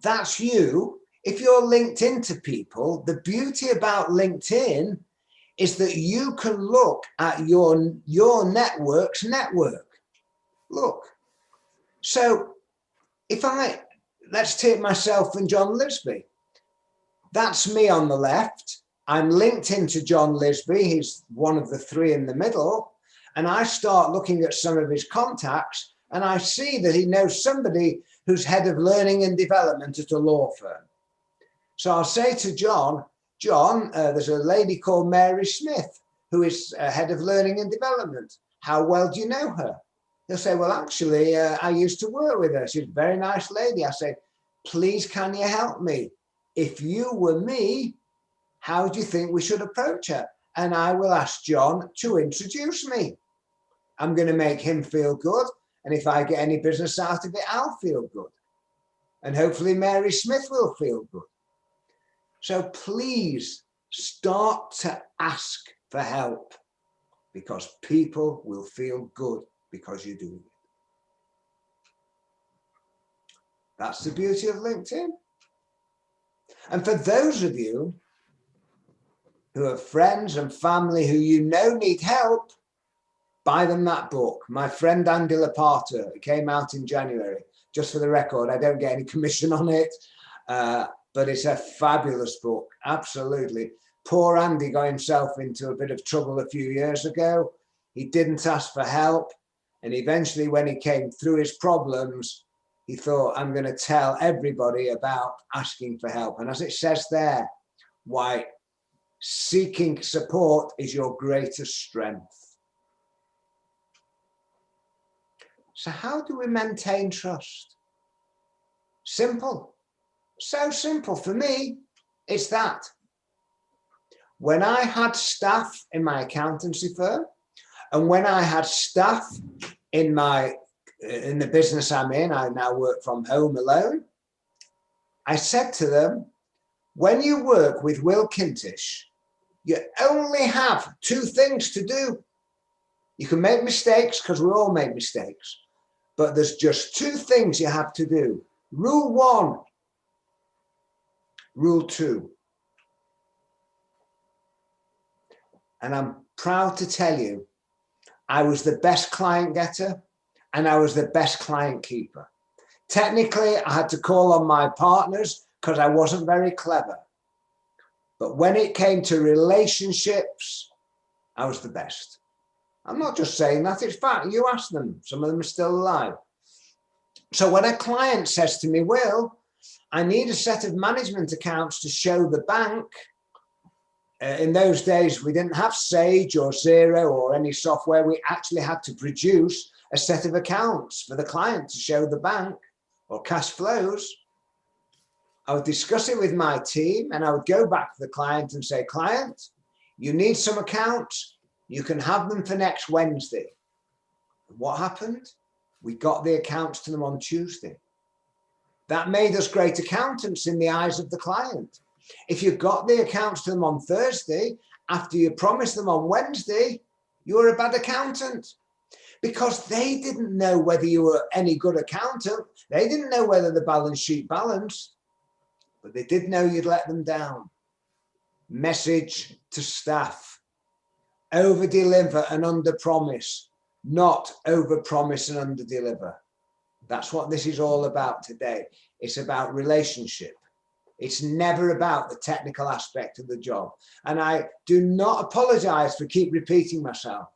that's you. If you're linked into people, the beauty about LinkedIn is that you can look at your network's network. Look. So let's take myself and John Lisby. That's me on the left. I'm linked into John Lisby. He's one of the three in the middle. And I start looking at some of his contacts and I see that he knows somebody who's head of learning and development at a law firm. So I'll say to John, there's a lady called Mary Smith who is head of learning and development. How well do you know her? He'll say, well, actually, I used to work with her. She's a very nice lady. I say, please, can you help me? If you were me, how do you think we should approach her? And I will ask John to introduce me. I'm going to make him feel good. And if I get any business out of it, I'll feel good. And hopefully Mary Smith will feel good. So please start to ask for help, because people will feel good because you're doing it. That's the beauty of LinkedIn. And for those of you who have friends and family who you know need help, buy them that book. My friend Andy Laparta, it came out in January. Just for the record, I don't get any commission on it, but it's a fabulous book, absolutely. Poor Andy got himself into a bit of trouble a few years ago. He didn't ask for help. And eventually when he came through his problems, he thought, I'm going to tell everybody about asking for help. And as it says there, why seeking support is your greatest strength. So how do we maintain trust? Simple. So simple. For me, it's that. When I had staff in my accountancy firm, and when I had staff in the business I'm in, I now work from home alone, I said to them, when you work with Will Kintish, you only have two things to do. You can make mistakes, because we all make mistakes, but there's just two things you have to do. Rule 1, rule 2. And I'm proud to tell you, I was the best client getter and I was the best client keeper. Technically, I had to call on my partners because I wasn't very clever. But when it came to relationships, I was the best. I'm not just saying that, it's fact. You ask them, some of them are still alive. So when a client says to me, Will, I need a set of management accounts to show the bank. In those days, we didn't have Sage or Xero or any software. We actually had to produce a set of accounts for the client to show the bank or cash flows. I would discuss it with my team and I would go back to the client and say, client, you need some accounts. You can have them for next Wednesday. What happened? We got the accounts to them on Tuesday. That made us great accountants in the eyes of the client. If you got the accounts to them on Thursday, after you promised them on Wednesday, you were a bad accountant because they didn't know whether you were any good accountant. They didn't know whether the balance sheet balanced, but they did know you'd let them down. Message to staff: over deliver and under promise, not over promise and under deliver. That's what this is all about today. It's about relationship. It's never about the technical aspect of the job. And I do not apologize for keep repeating myself.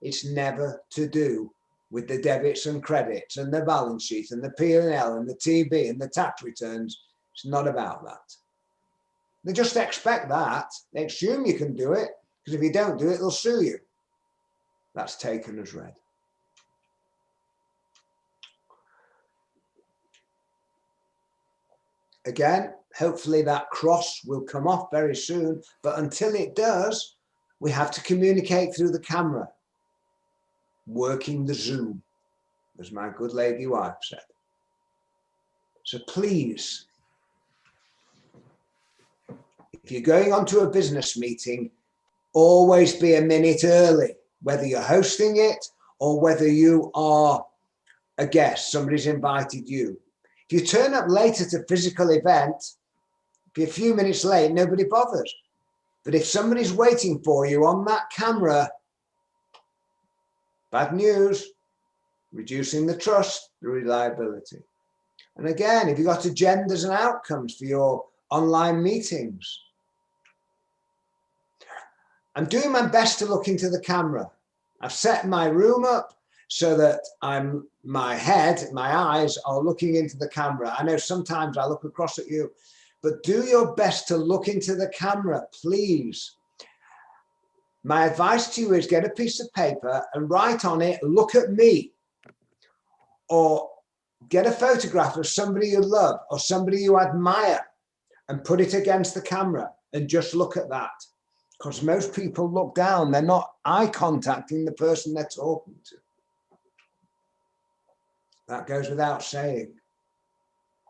It's never to do with the debits and credits and the balance sheet and the P&L and the TB and the tax returns. It's not about that. They just expect that. They assume you can do it, because if you don't do it, they'll sue you. That's taken as read. Again, hopefully that cross will come off very soon, but until it does, we have to communicate through the camera, working the Zoom, as my good lady wife said. So please, if you're going onto a business meeting, always be a minute early, whether you're hosting it or whether you are a guest, somebody's invited you. If you turn up late at a physical event, if you're a few minutes late, nobody bothers. But if somebody's waiting for you on that camera, bad news, reducing the trust, the reliability. And again, if you've got agendas and outcomes for your online meetings, I'm doing my best to look into the camera. I've set my room up so that my eyes are looking into the camera. I know sometimes I look across at you, but do your best to look into the camera, please. My advice to you is get a piece of paper and write on it, look at me, or get a photograph of somebody you love or somebody you admire and put it against the camera and just look at that. Because most people look down, they're not eye contacting the person they're talking to. That goes without saying.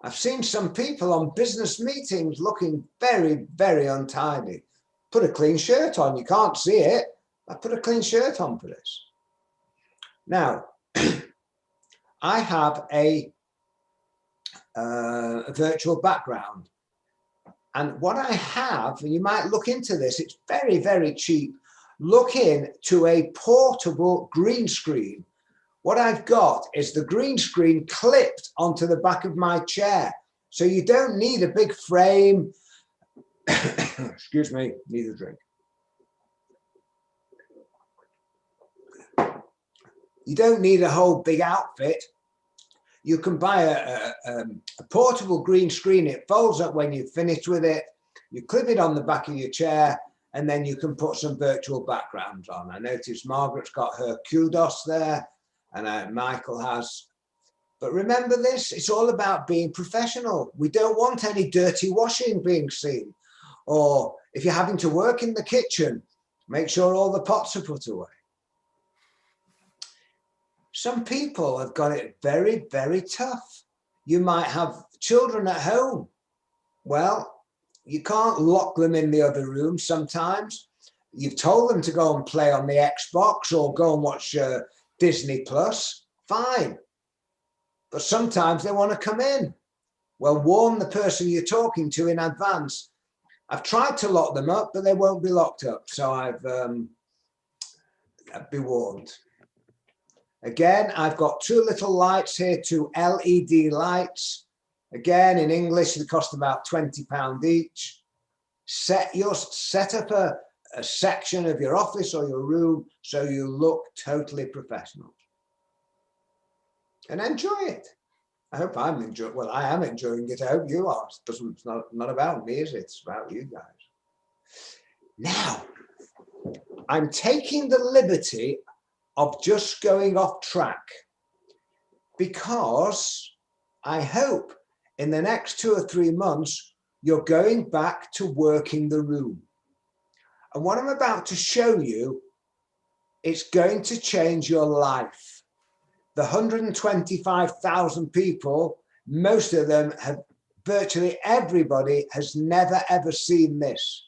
I've seen some people on business meetings looking very, very untidy. Put a clean shirt on, you can't see it. I put a clean shirt on for this. Now, I have a virtual background. And what I have, and you might look into this, it's very, very cheap. Look into a portable green screen. What I've got is the green screen clipped onto the back of my chair. So you don't need a big frame. Excuse me, need a drink. You don't need a whole big outfit. You can buy a portable green screen. It folds up when you've finished with it. You clip it on the back of your chair, and then you can put some virtual backgrounds on. I noticed Margaret's got her Kudos there, and Michael has. But remember this, it's all about being professional. We don't want any dirty washing being seen. Or if you're having to work in the kitchen, make sure all the pots are put away. Some people have got it very, very tough. You might have children at home. Well, you can't lock them in the other room sometimes. You've told them to go and play on the Xbox or go and watch Disney Plus. Fine. but sometimes they want to come in. Well, warn the person you're talking to in advance. I've tried to lock them up, but they won't be locked up. So I've be warned. Again, I've got two little lights here, two LED lights. Again, in English, they cost about £20 each. Set up a section of your office or your room so you look totally professional. And enjoy it. I hope I'm enjoying. Well, I am enjoying it. I hope you are. It's not about me, is it? It's about you guys. Now, I'm taking the liberty of just going off track because I hope in the next 2 or 3 months you're going back to working the room. And what I'm about to show you, it's going to change your life. The 125,000 people, most of them have, virtually everybody has never ever seen this.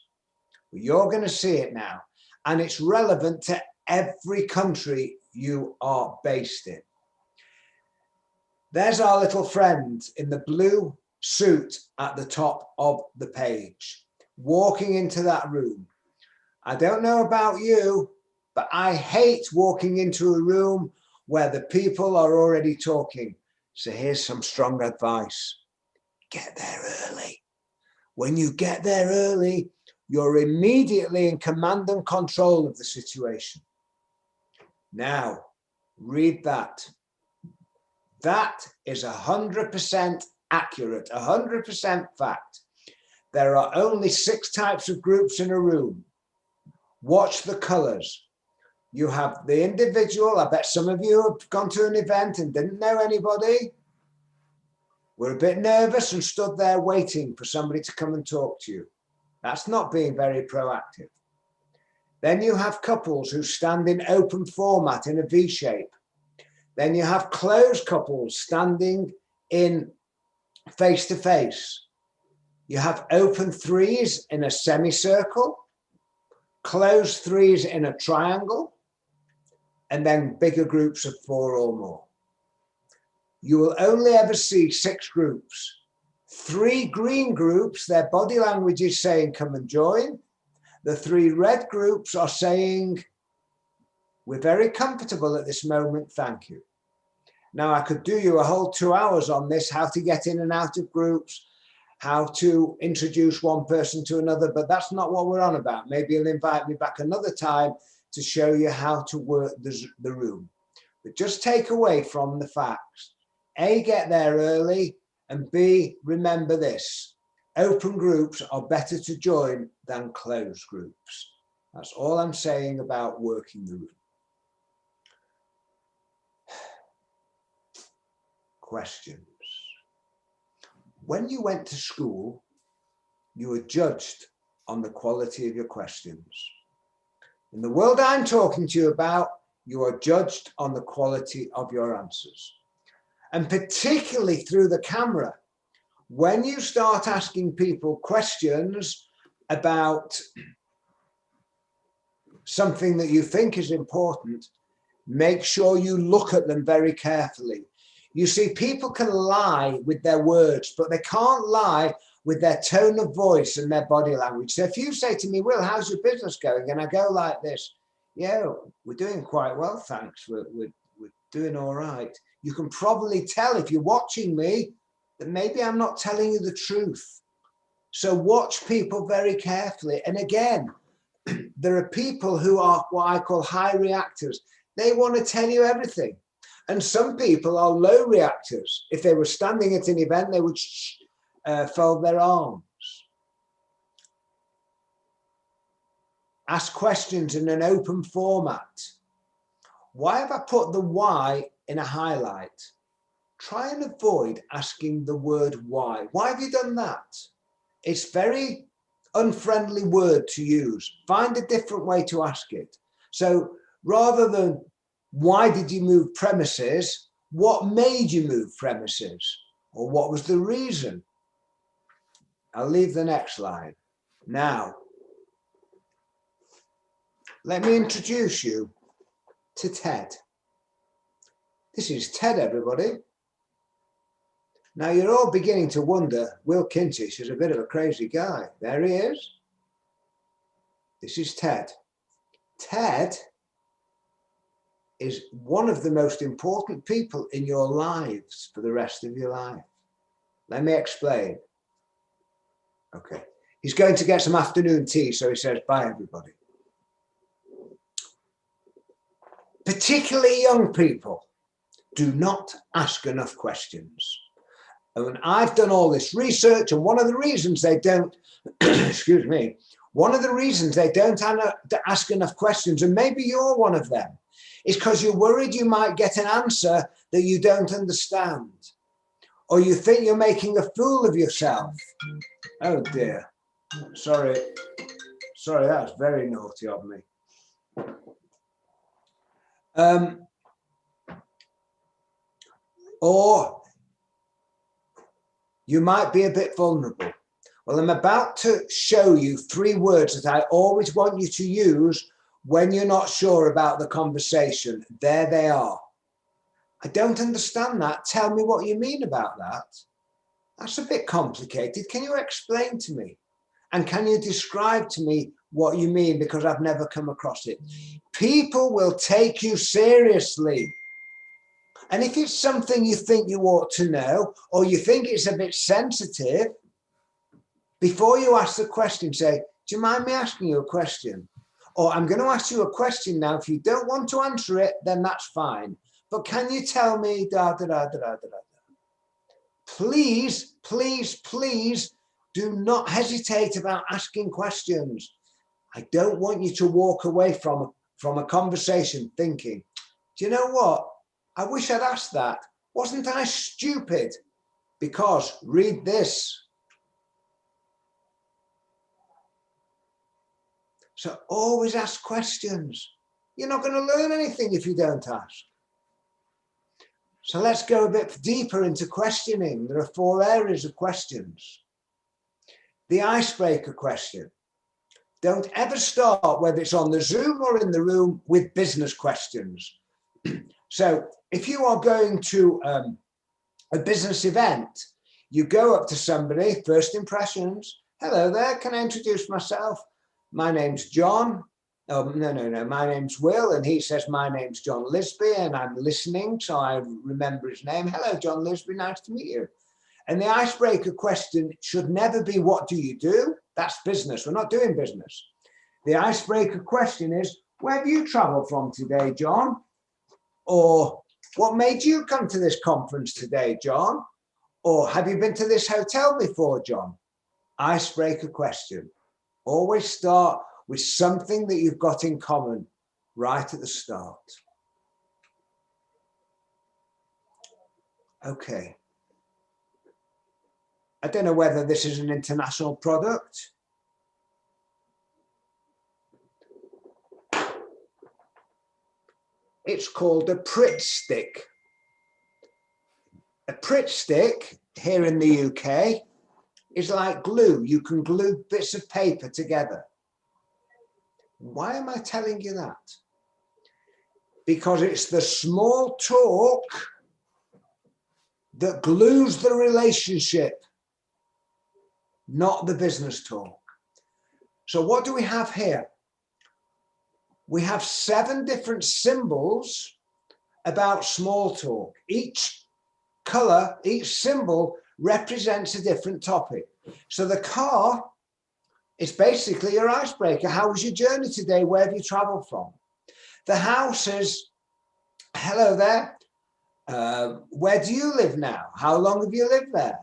You're going to see it now. And it's relevant to every country you are based in. There's our little friend in the blue suit at the top of the page, walking into that room. I don't know about you, but I hate walking into a room where the people are already talking. So here's some strong advice. Get there early. When you get there early, you're immediately in command and control of the situation. Now, read that. That is 100% accurate, 100% fact. There are only 6 types of groups in a room. Watch the colors. You have the individual. I bet some of you have gone to an event and didn't know anybody. Were a bit nervous and stood there waiting for somebody to come and talk to you. That's not being very proactive. Then you have couples who stand in open format in a V shape. Then you have closed couples standing in face to face. You have open threes in a semicircle, closed threes in a triangle, and then bigger groups of 4 or more. You will only ever see 6 groups. 3 green groups, their body language is saying, come and join. The 3 red groups are saying, we're very comfortable at this moment, thank you. Now, I could do you a whole 2 hours on this, how to get in and out of groups, how to introduce one person to another, but that's not what we're on about. Maybe you'll invite me back another time to show you how to work the room. But just take away from the facts. A, get there early, and B, remember this. Open groups are better to join than closed groups. That's all I'm saying about working the room. Questions. When you went to school, you were judged on the quality of your questions. In the world I'm talking to you about, you are judged on the quality of your answers. And particularly through the camera, when you start asking people questions about something that you think is important, make sure you look at them very carefully. You see, people can lie with their words, but they can't lie with their tone of voice and their body language. So if you say to me, Will, how's your business going? And I go like this, yeah, we're doing quite well, thanks. We're doing all right. You can probably tell if you're watching me that maybe I'm not telling you the truth. So watch people very carefully. And again, there are people who are what I call high reactors. They want to tell you everything. And some people are low reactors. If they were standing at an event, they would fold their arms. Ask questions in an open format. Why have I put the why in a highlight? Try and avoid asking the word why. Why have you done that? It's a very unfriendly word to use. Find a different way to ask it. So rather than why did you move premises, what made you move premises? Or what was the reason? I'll leave the next line. Now, let me introduce you to Ted. This is Ted, everybody. Now you're all beginning to wonder, Will Kintish is a bit of a crazy guy. There he is. This is Ted. Ted is one of the most important people in your lives for the rest of your life. Let me explain. Okay. He's going to get some afternoon tea, so he says, bye, everybody. Particularly young people, do not ask enough questions. And I've done all this research, and one of the reasons they don't, excuse me, one of the reasons they don't ask enough questions, and maybe you're one of them, is because you're worried you might get an answer that you don't understand, or you think you're making a fool of yourself. Oh dear. Sorry, that was very naughty of me. Or you might be a bit vulnerable. Well, I'm about to show you 3 words that I always want you to use when you're not sure about the conversation. There they are. I don't understand that. Tell me what you mean about that. That's a bit complicated. Can you explain to me? And can you describe to me what you mean? Because I've never come across it. People will take you seriously. And if it's something you think you ought to know, or you think it's a bit sensitive, before you ask the question, say, do you mind me asking you a question? Or I'm going to ask you a question now. If you don't want to answer it, then that's fine. But can you tell me da da da da da da da? Please, please, please do not hesitate about asking questions. I don't want you to walk away from a conversation thinking, do you know what? I wish I'd asked that. Wasn't I stupid? Because read this. So always ask questions. You're not going to learn anything if you don't ask. So let's go a bit deeper into questioning. There are 4 areas of questions. The icebreaker question. Don't ever start, whether it's on the Zoom or in the room, with business questions. So if you are going to a business event, you go up to somebody, first impressions. Hello there, can I introduce myself? My name's John. Oh, no, my name's Will. And he says, my name's John Lisby, and I'm listening, so I remember his name. Hello, John Lisby, nice to meet you. And the icebreaker question should never be, what do you do? That's business. We're not doing business. The icebreaker question is, where have you traveled from today, John? Or what made you come to this conference today, John? Or have you been to this hotel before, John? Icebreaker question. Always start with something that you've got in common right at the start. Okay. I don't know whether this is an international product. It's called a Pritt stick. A Pritt stick here in the UK is like glue. You can glue bits of paper together. Why am I telling you that? Because it's the small talk that glues the relationship, not the business talk. So what do we have here? We have 7 different symbols about small talk. Each color, each symbol represents a different topic. So the car is basically your icebreaker. How was your journey today? Where have you traveled from? The house is, hello there. Where do you live now? How long have you lived there?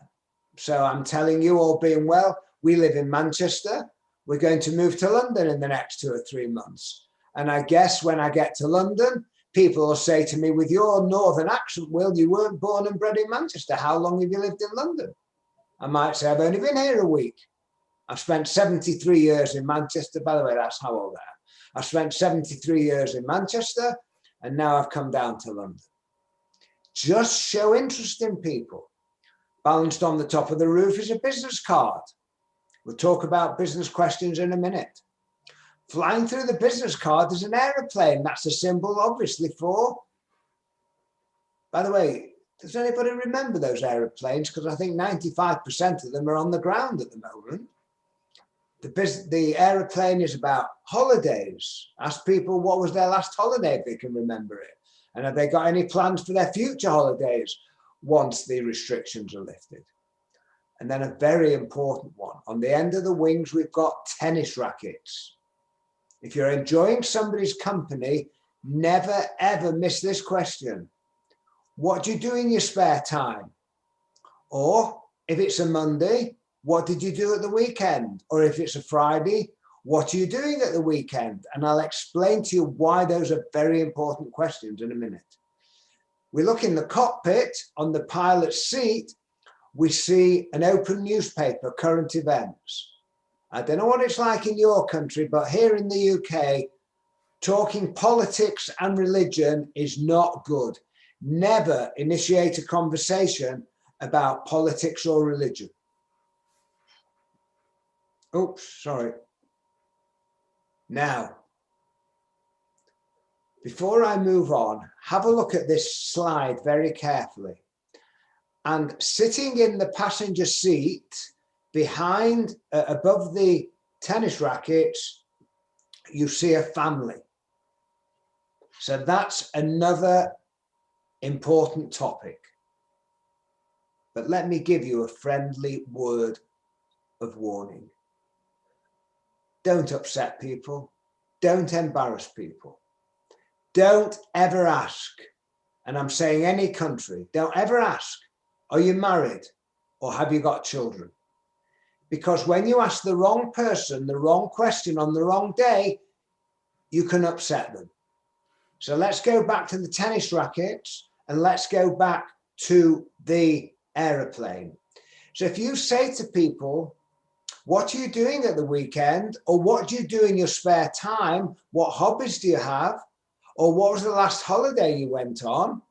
So I'm telling you, all being well, we live in Manchester. We're going to move to London in the next 2 or 3 months. And I guess when I get to London, people will say to me, with your northern accent, Will, you weren't born and bred in Manchester. How long have you lived in London? I might say, I've only been here a week. I've spent 73 years in Manchester. By the way, that's how old I am. I've spent 73 years in Manchester, and now I've come down to London. Just show interest in people. Balanced on the top of the roof is a business card. We'll talk about business questions in a minute. Flying through the business card is an aeroplane. That's a symbol, obviously, for, by the way, Does anybody remember those aeroplanes? Because I think 95% of them are on the ground at the moment. The aeroplane is about holidays. Ask people what was their last holiday if they can remember it. And have they got any plans for their future holidays once the restrictions are lifted? And then a very important one. On the end of the wings, we've got tennis rackets. If you're enjoying somebody's company, never, ever miss this question. What do you do in your spare time? Or if it's a Monday, what did you do at the weekend? Or if it's a Friday, what are you doing at the weekend? And I'll explain to you why those are very important questions in a minute. We look in the cockpit on the pilot's seat, we see an open newspaper, current events. I don't know what it's like in your country, but here in the UK, talking politics and religion is not good. Never initiate a conversation about politics or religion. Oops, sorry. Now, before I move on, have a look at this slide very carefully. And sitting in the passenger seat behind, above the tennis rackets, you see a family. So that's another important topic. But let me give you a friendly word of warning. Don't upset people. Don't embarrass people. Don't ever ask, and I'm saying any country, don't ever ask, are you married or have you got children? Because when you ask the wrong person the wrong question on the wrong day, you can upset them. So let's go back to the tennis rackets and let's go back to the aeroplane. So if you say to people, what are you doing at the weekend? Or what do you do in your spare time? What hobbies do you have? Or what was the last holiday you went on?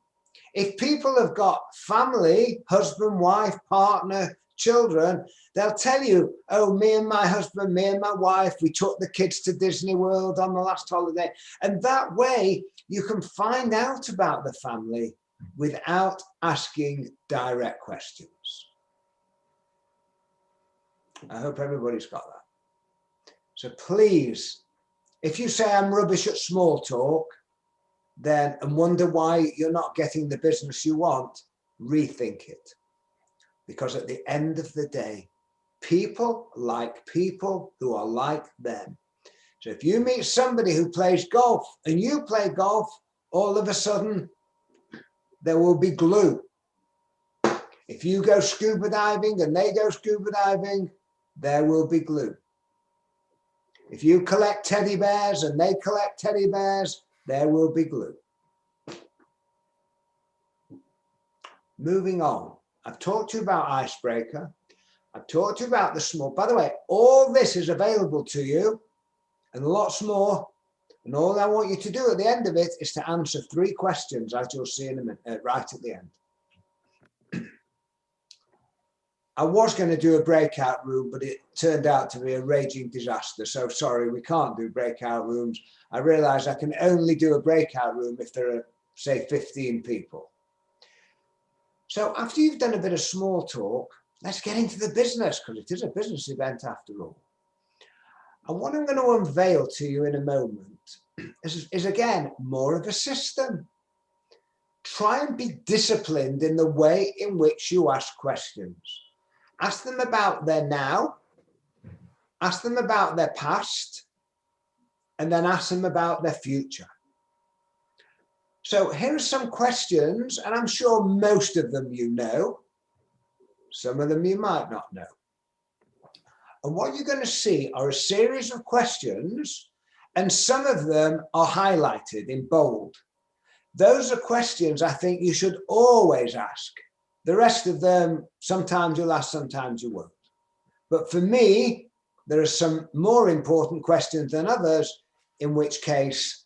If people have got family, husband, wife, partner, children, they'll tell you, oh, me and my husband, me and my wife, we took the kids to Disney World on the last holiday. And that way you can find out about the family without asking direct questions. I hope everybody's got that. So please, if you say I'm rubbish at small talk, then and wonder why you're not getting the business you want, rethink it. Because at the end of the day, people like people who are like them. So if you meet somebody who plays golf and you play golf, all of a sudden there will be glue. If you go scuba diving and they go scuba diving, there will be glue. If you collect teddy bears and they collect teddy bears, there will be glue. Moving on. I've talked to you about icebreaker. I've talked to you about the small. By the way, all this is available to you and lots more. And all I want you to do at the end of it is to answer 3 questions, as you'll see in a minute, right at the end. I was going to do a breakout room, but it turned out to be a raging disaster. So sorry, we can't do breakout rooms. I realize I can only do a breakout room if there are, say, 15 people. So after you've done a bit of small talk, let's get into the business, because it is a business event after all. And what I'm going to unveil to you in a moment is again, more of a system. Try and be disciplined in the way in which you ask questions. Ask them about their now, ask them about their past, and then ask them about their future. So here are some questions, and I'm sure most of them you know. Some of them you might not know. And what you're going to see are a series of questions, and some of them are highlighted in bold. Those are questions I think you should always ask. The rest of them, sometimes you'll ask, sometimes you won't. But for me, there are some more important questions than others, in which case,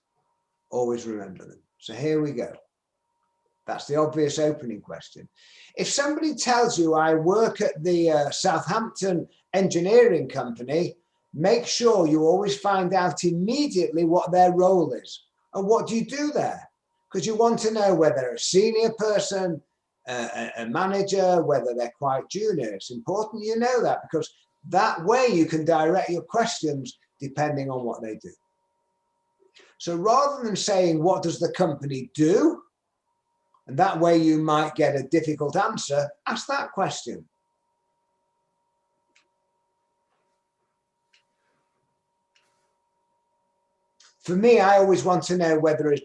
always remember them. So here we go. That's the obvious opening question. If somebody tells you I work at the Southampton Engineering Company, make sure you always find out immediately what their role is. And what do you do there? Because you want to know whether they're a senior person, a manager, whether they're quite junior. It's important you know that, because that way you can direct your questions depending on what they do. So rather than saying, what does the company do? And that way you might get a difficult answer, ask that question. For me, I always want to know whether it's,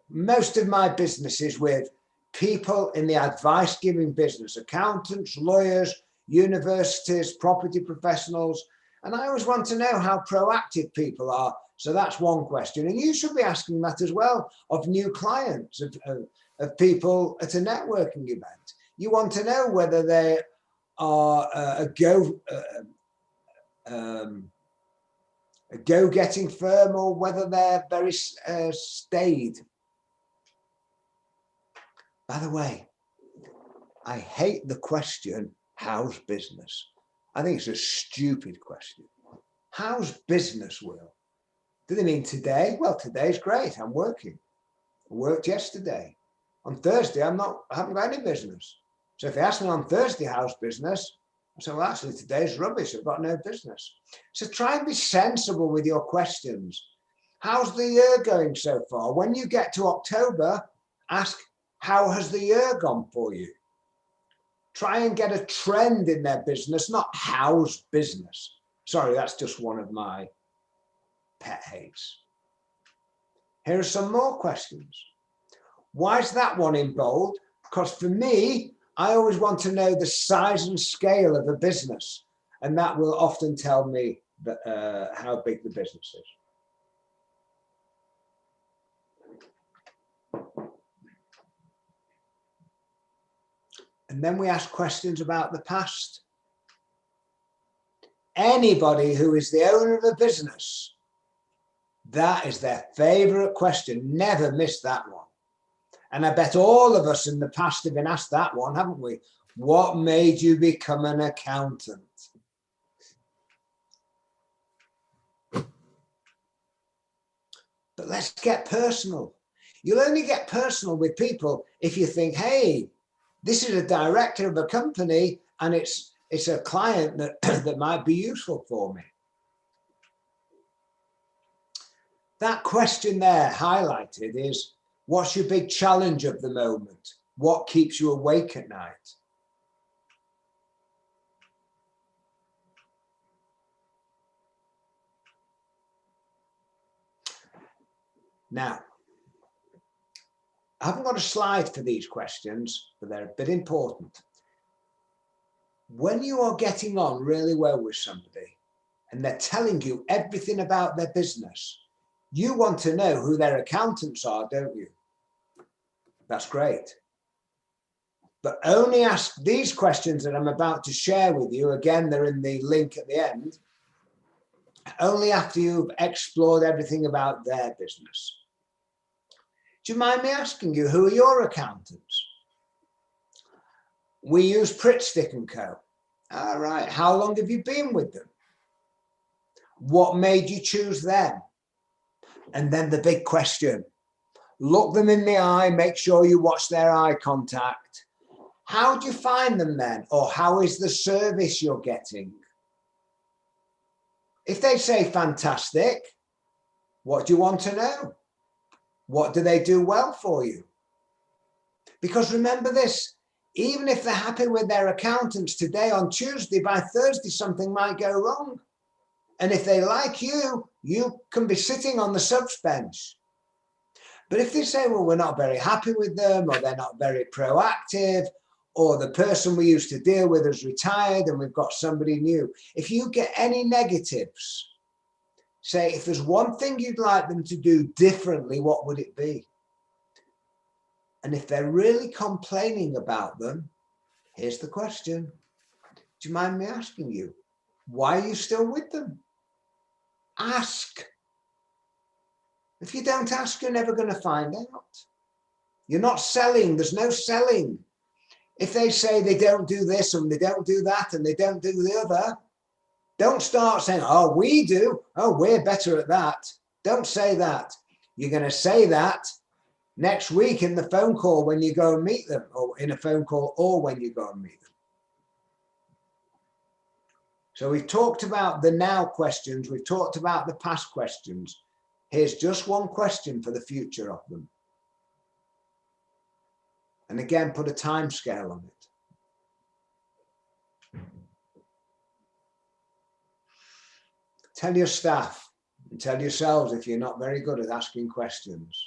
most of my business is with people in the advice giving business, accountants, lawyers, universities, property professionals. And I always want to know how proactive people are. So that's one question. And you should be asking that as well of new clients, of people at a networking event. You want to know whether they are a go-getting firm or whether they're very staid. By the way, I hate the question, how's business? I think it's a stupid question. How's business, Will? Do they mean today? Well, today's great. I'm working. I worked yesterday. On Thursday, I haven't got any business. So if they ask me on Thursday, how's business? I say, well, actually, today's rubbish. I've got no business. So try and be sensible with your questions. How's the year going so far? When you get to October, ask, how has the year gone for you? Try and get a trend in their business, not how's business. Sorry, that's just one of my pet hates. Here are some more questions. Why is that one in bold? Because for me, I always want to know the size and scale of a business, and that will often tell me that, how big the business is. And then we ask questions about the past. Anybody who is the owner of a business, that is their favorite question. Never miss that one. And I bet all of us in the past have been asked that one, haven't we? What made you become an accountant? But let's get personal. You'll only get personal with people if you think, hey, this is a director of a company and it's a client that, that might be useful for me. That question there highlighted is, what's your big challenge of the moment? What keeps you awake at night? Now, I haven't got a slide for these questions, but they're a bit important. When you are getting on really well with somebody and they're telling you everything about their business, you want to know who their accountants are, don't you? That's great. But only ask these questions that I'm about to share with you. Again, they're in the link at the end. Only after you've explored everything about their business. Do you mind me asking you, who are your accountants? We use Prittstick & Co. All right. How long have you been with them? What made you choose them? And then the big question. Look them in the eye, make sure you watch their eye contact. How do you find them then? Or how is the service you're getting? If they say fantastic, what do you want to know? What do they do well for you? Because remember this, even if they're happy with their accountants today on Tuesday, by Thursday, something might go wrong. And if they like you, you can be sitting on the subs bench. But if they say, well, we're not very happy with them, or they're not very proactive, or the person we used to deal with has retired and we've got somebody new. If you get any negatives, say, if there's one thing you'd like them to do differently, what would it be? And if they're really complaining about them, here's the question. Do you mind me asking you, why are you still with them? Ask. If you don't ask, you're never going to find out. You're not selling. There's no selling. If they say they don't do this and they don't do that and they don't do the other, don't start saying, oh, we do. Oh, we're better at that. Don't say that. You're going to say that next week in the phone call when you go and meet them, or in a phone call or when you go and meet them. So we've talked about the now questions, we've talked about the past questions. Here's just one question for the future of them. And again, put a time scale on it. Tell your staff and tell yourselves if you're not very good at asking questions.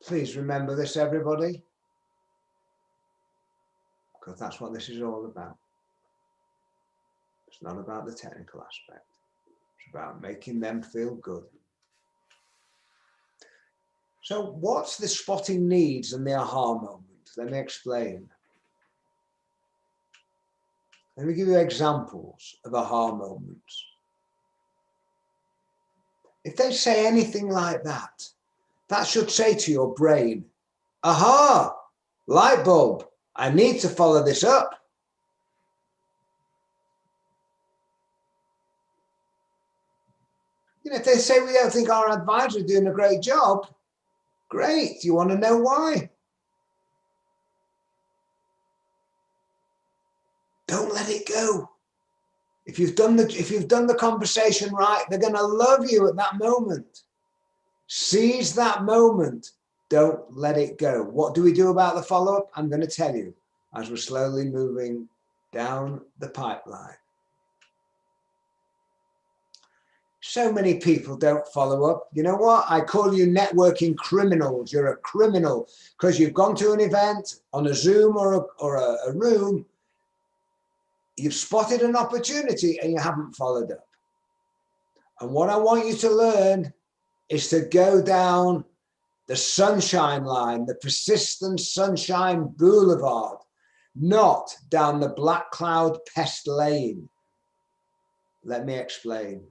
Please remember this, everybody, because that's what this is all about. It's not about the technical aspect. It's about making them feel good. So what's the spotting needs and the aha moment? Let me explain. Let me give you examples of aha moments. If they say anything like that, that should say to your brain, aha, light bulb, I need to follow this up. You know, if they say we don't think our advisor is doing a great job, great, you want to know why? Don't let it go. If you've done the conversation right, they're going to love you at that moment. Seize that moment. Don't let it go. What do we do about the follow-up? I'm going to tell you as we're slowly moving down the pipeline. So many people don't follow up. You know what? I call you networking criminals. You're a criminal because you've gone to an event on a Zoom or a room. You've spotted an opportunity and you haven't followed up. And what I want you to learn is to go down the sunshine line, the persistent sunshine boulevard, not down the black cloud pest lane. Let me explain.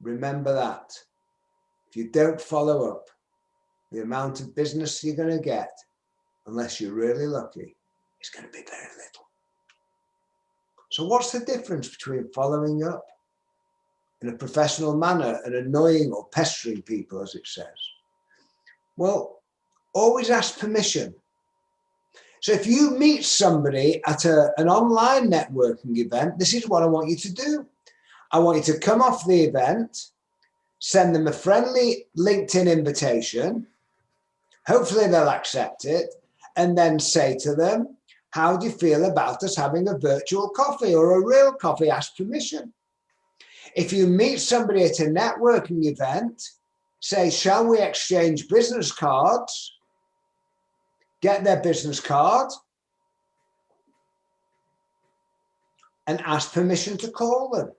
Remember that. If you don't follow up, the amount of business you're going to get, unless you're really lucky, is going to be very little. So what's the difference between following up in a professional manner and annoying or pestering people, as it says? Well, always ask permission. So if you meet somebody at an online networking event, this is what I want you to do. I want you to come off the event, send them a friendly LinkedIn invitation. Hopefully they'll accept it, and then say to them, how do you feel about us having a virtual coffee or a real coffee? Ask permission. If you meet somebody at a networking event, say, shall we exchange business cards? Get their business card and ask permission to call them.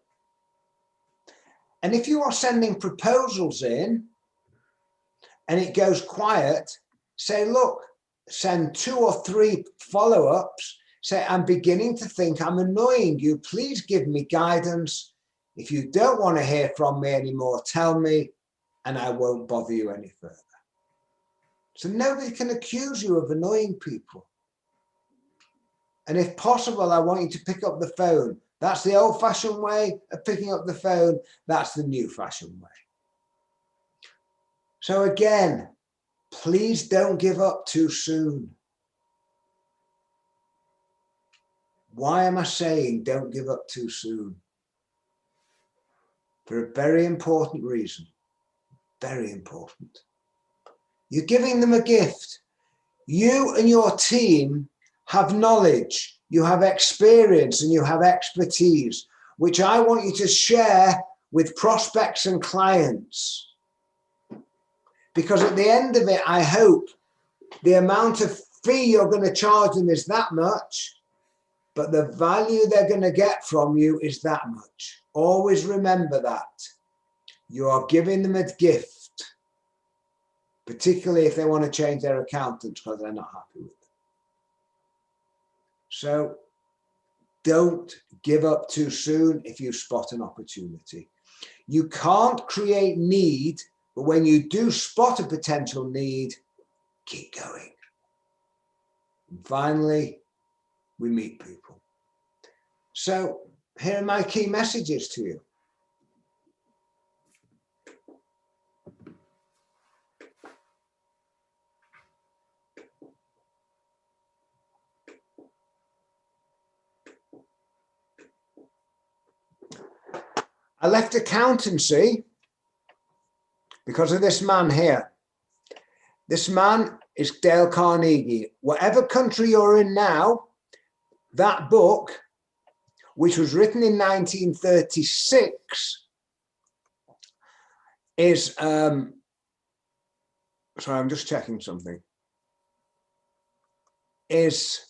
And if you are sending proposals in and it goes quiet, say, look, send 2 or 3 follow-ups. Say, I'm beginning to think I'm annoying you. Please give me guidance. If you don't want to hear from me anymore, tell me and I won't bother you any further. So nobody can accuse you of annoying people. And if possible, I want you to pick up the phone. That's the old-fashioned way of picking up the phone. That's the new-fashioned way. So again, please don't give up too soon. Why am I saying don't give up too soon? For a very important reason. Very important. You're giving them a gift. You and your team have knowledge, you have experience, and you have expertise, which I want you to share with prospects and clients. Because at the end of it, I hope the amount of fee you're going to charge them is that much, but the value they're going to get from you is that much. Always remember that. You are giving them a gift, particularly if they want to change their accountants because they're not happy with it. So don't give up too soon if you spot an opportunity. You can't create need But when you do spot a potential need, keep going. And finally, we meet people. So here are my key messages to you. I left accountancy because of this man here. This man is Dale Carnegie. Whatever country you're in now, that book, which was written in 1936, is, sorry, I'm just checking something, is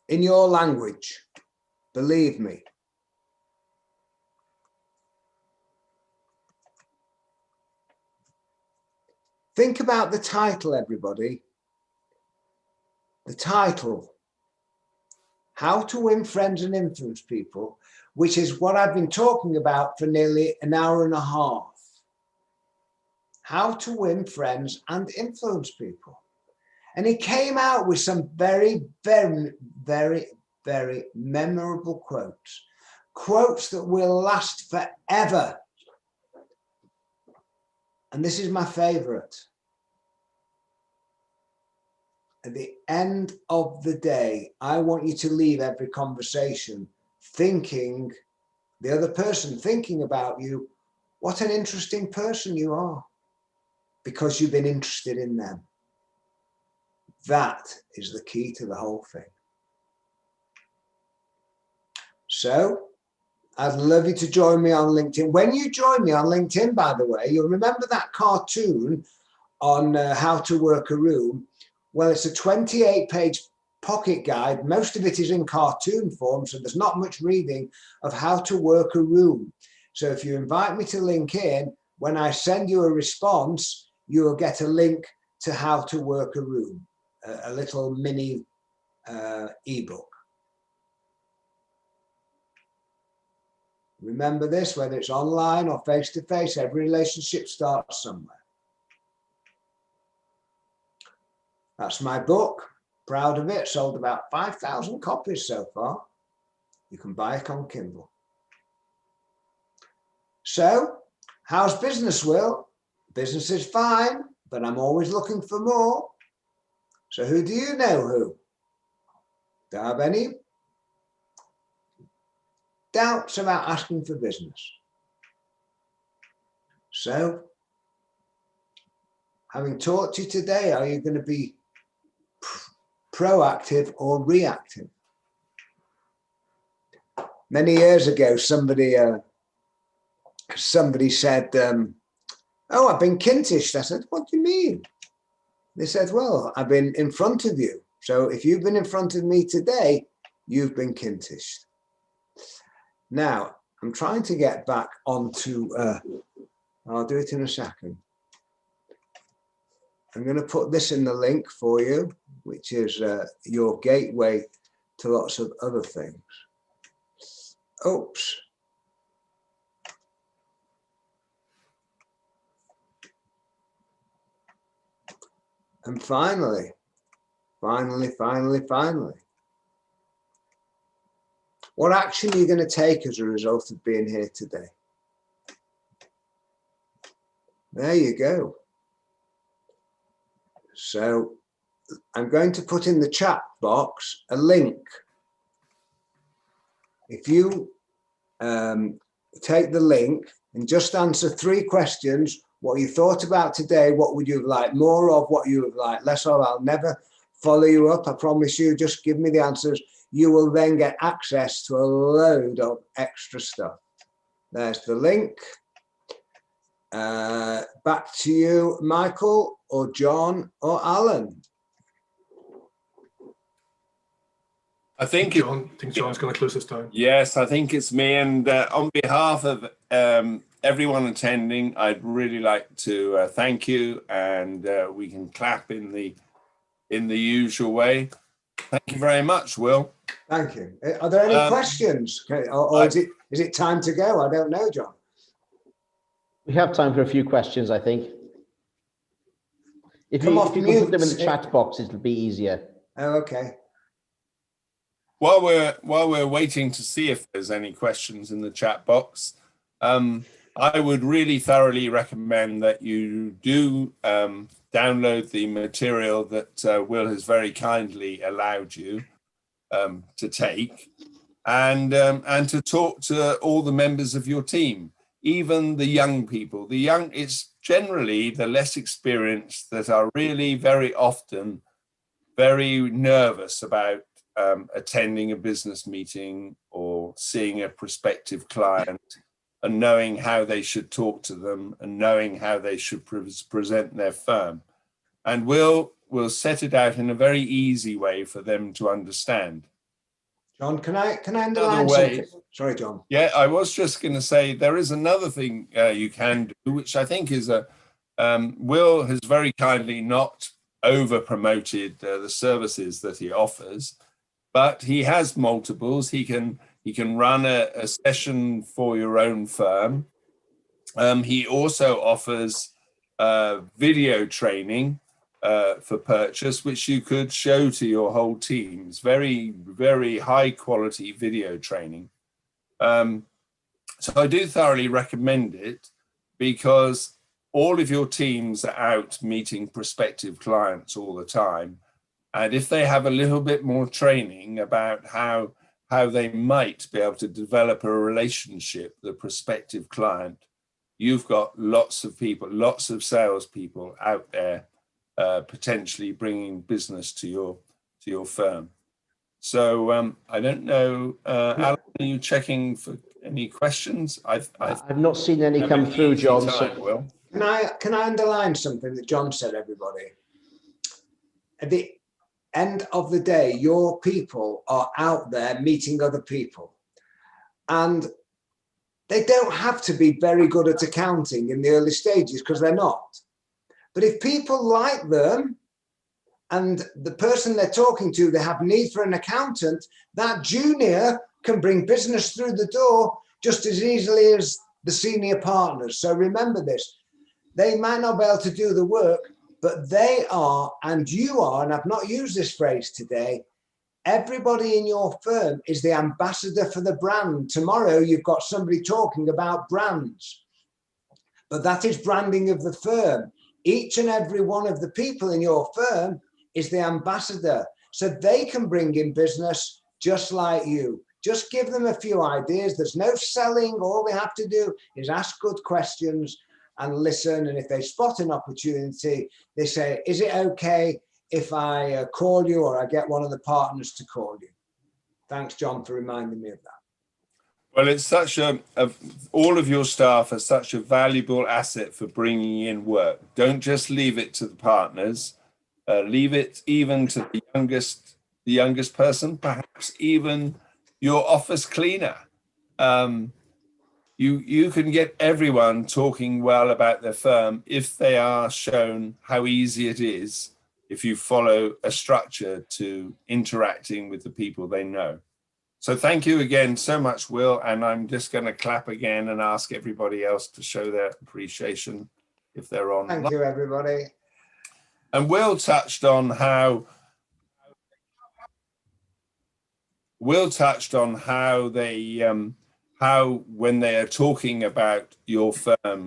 in your language, believe me. Think about the title, everybody. The title, How to Win Friends and Influence People, which is what I've been talking about for nearly an hour and a half. How to win friends and influence people. And he came out with some very, very, very, very memorable quotes. Quotes that will last forever. And this is my favorite. At the end of the day, I want you to leave every conversation thinking, the other person thinking about you, what an interesting person you are, because you've been interested in them. That is the key to the whole thing. So I'd love you to join me on LinkedIn. When you join me on LinkedIn, by the way, you'll remember that cartoon on how to work a room. Well, it's a 28-page pocket guide. Most of it is in cartoon form, so there's not much reading of how to work a room. So if you invite me to LinkedIn, when I send you a response, you will get a link to how to work a room, a little mini ebook. Remember this, whether it's online or face-to-face, every relationship starts somewhere. That's my book. Proud of it. Sold about 5,000 copies so far. You can buy it on Kindle. So, how's business, Will? Business is fine, but I'm always looking for more. So who do you know who? Do I have any doubts about asking for business? So, having taught you today, are you going to be proactive or reactive? Many years ago, somebody said, oh, I've been kintished. I said, what do you mean? They said, well, I've been in front of you. So if you've been in front of me today, you've been kintished. Now, I'm trying to get back onto, I'll do it in a second. I'm going to put this in the link for you, which is your gateway to lots of other things. Oops. And finally, what action are you going to take as a result of being here today? There you go. So I'm going to put in the chat box a link. If you take the link and just answer 3 questions, what you thought about today, what would you have liked more of, what you would like less of, I'll never follow you up, I promise you, just give me the answers. You will then get access to a load of extra stuff. There's the link. Back to you, Michael, or John, or Alan. I think John's going to close this down. Yes, I think it's me. And on behalf of everyone attending, I'd really like to thank you, and we can clap in the usual way. Thank you very much, Will. Thank you. Are there any questions? Or is it time to go? I don't know, John. We have time for a few questions, I think. If Come you off can put them in mute. the chat box, it'll be easier. Oh, okay. While we're waiting to see if there's any questions in the chat box, I would really thoroughly recommend that you do download the material that Will has very kindly allowed you to take, and to talk to all the members of your team, even the young people. It's generally the less experienced that are really very often very nervous about attending a business meeting or seeing a prospective client and knowing how they should talk to them and knowing how they should present their firm. And we'll set it out in a very easy way for them to understand. John, can I underline something? Sorry, John. Yeah, I was just going to say there is another thing you can do, which I think is Will has very kindly not over promoted the services that he offers, but he has multiples. He can run a session for your own firm. He also offers video training for purchase, which you could show to your whole teams. Very, very high quality video training. So I do thoroughly recommend it, because all of your teams are out meeting prospective clients all the time. And if they have a little bit more training about how they might be able to develop a relationship with a prospective client, you've got lots of people, lots of salespeople out there potentially bringing business to your firm. So I don't know, Alan, are you checking for any questions? I've not seen any come through, John. Will. Can I underline something that John said, everybody? At the end of the day, your people are out there meeting other people. And they don't have to be very good at accounting in the early stages, because they're not. But if people like them and the person they're talking to, they have need for an accountant, that junior can bring business through the door just as easily as the senior partners. So remember this. They might not be able to do the work, but they are, and you are, and I've not used this phrase today, everybody in your firm is the ambassador for the brand. Tomorrow, you've got somebody talking about brands, but that is branding of the firm. Each and every one of the people in your firm is the ambassador, so they can bring in business just like you. Just give them a few ideas. There's no selling. All they have to do is ask good questions and listen. And if they spot an opportunity, they say, is it okay if I call you, or I get one of the partners to call you? Thanks, John, for reminding me of that. Well, it's such all of your staff are such a valuable asset for bringing in work. Don't just leave it to the partners. Leave it even to the youngest person, perhaps even your office cleaner. You can get everyone talking well about their firm if they are shown how easy it is if you follow a structure to interacting with the people they know. So thank you again so much, Will. And I'm just going to clap again and ask everybody else to show their appreciation if they're on. Thank you, everybody. And Will touched on how they when they are talking about your firm,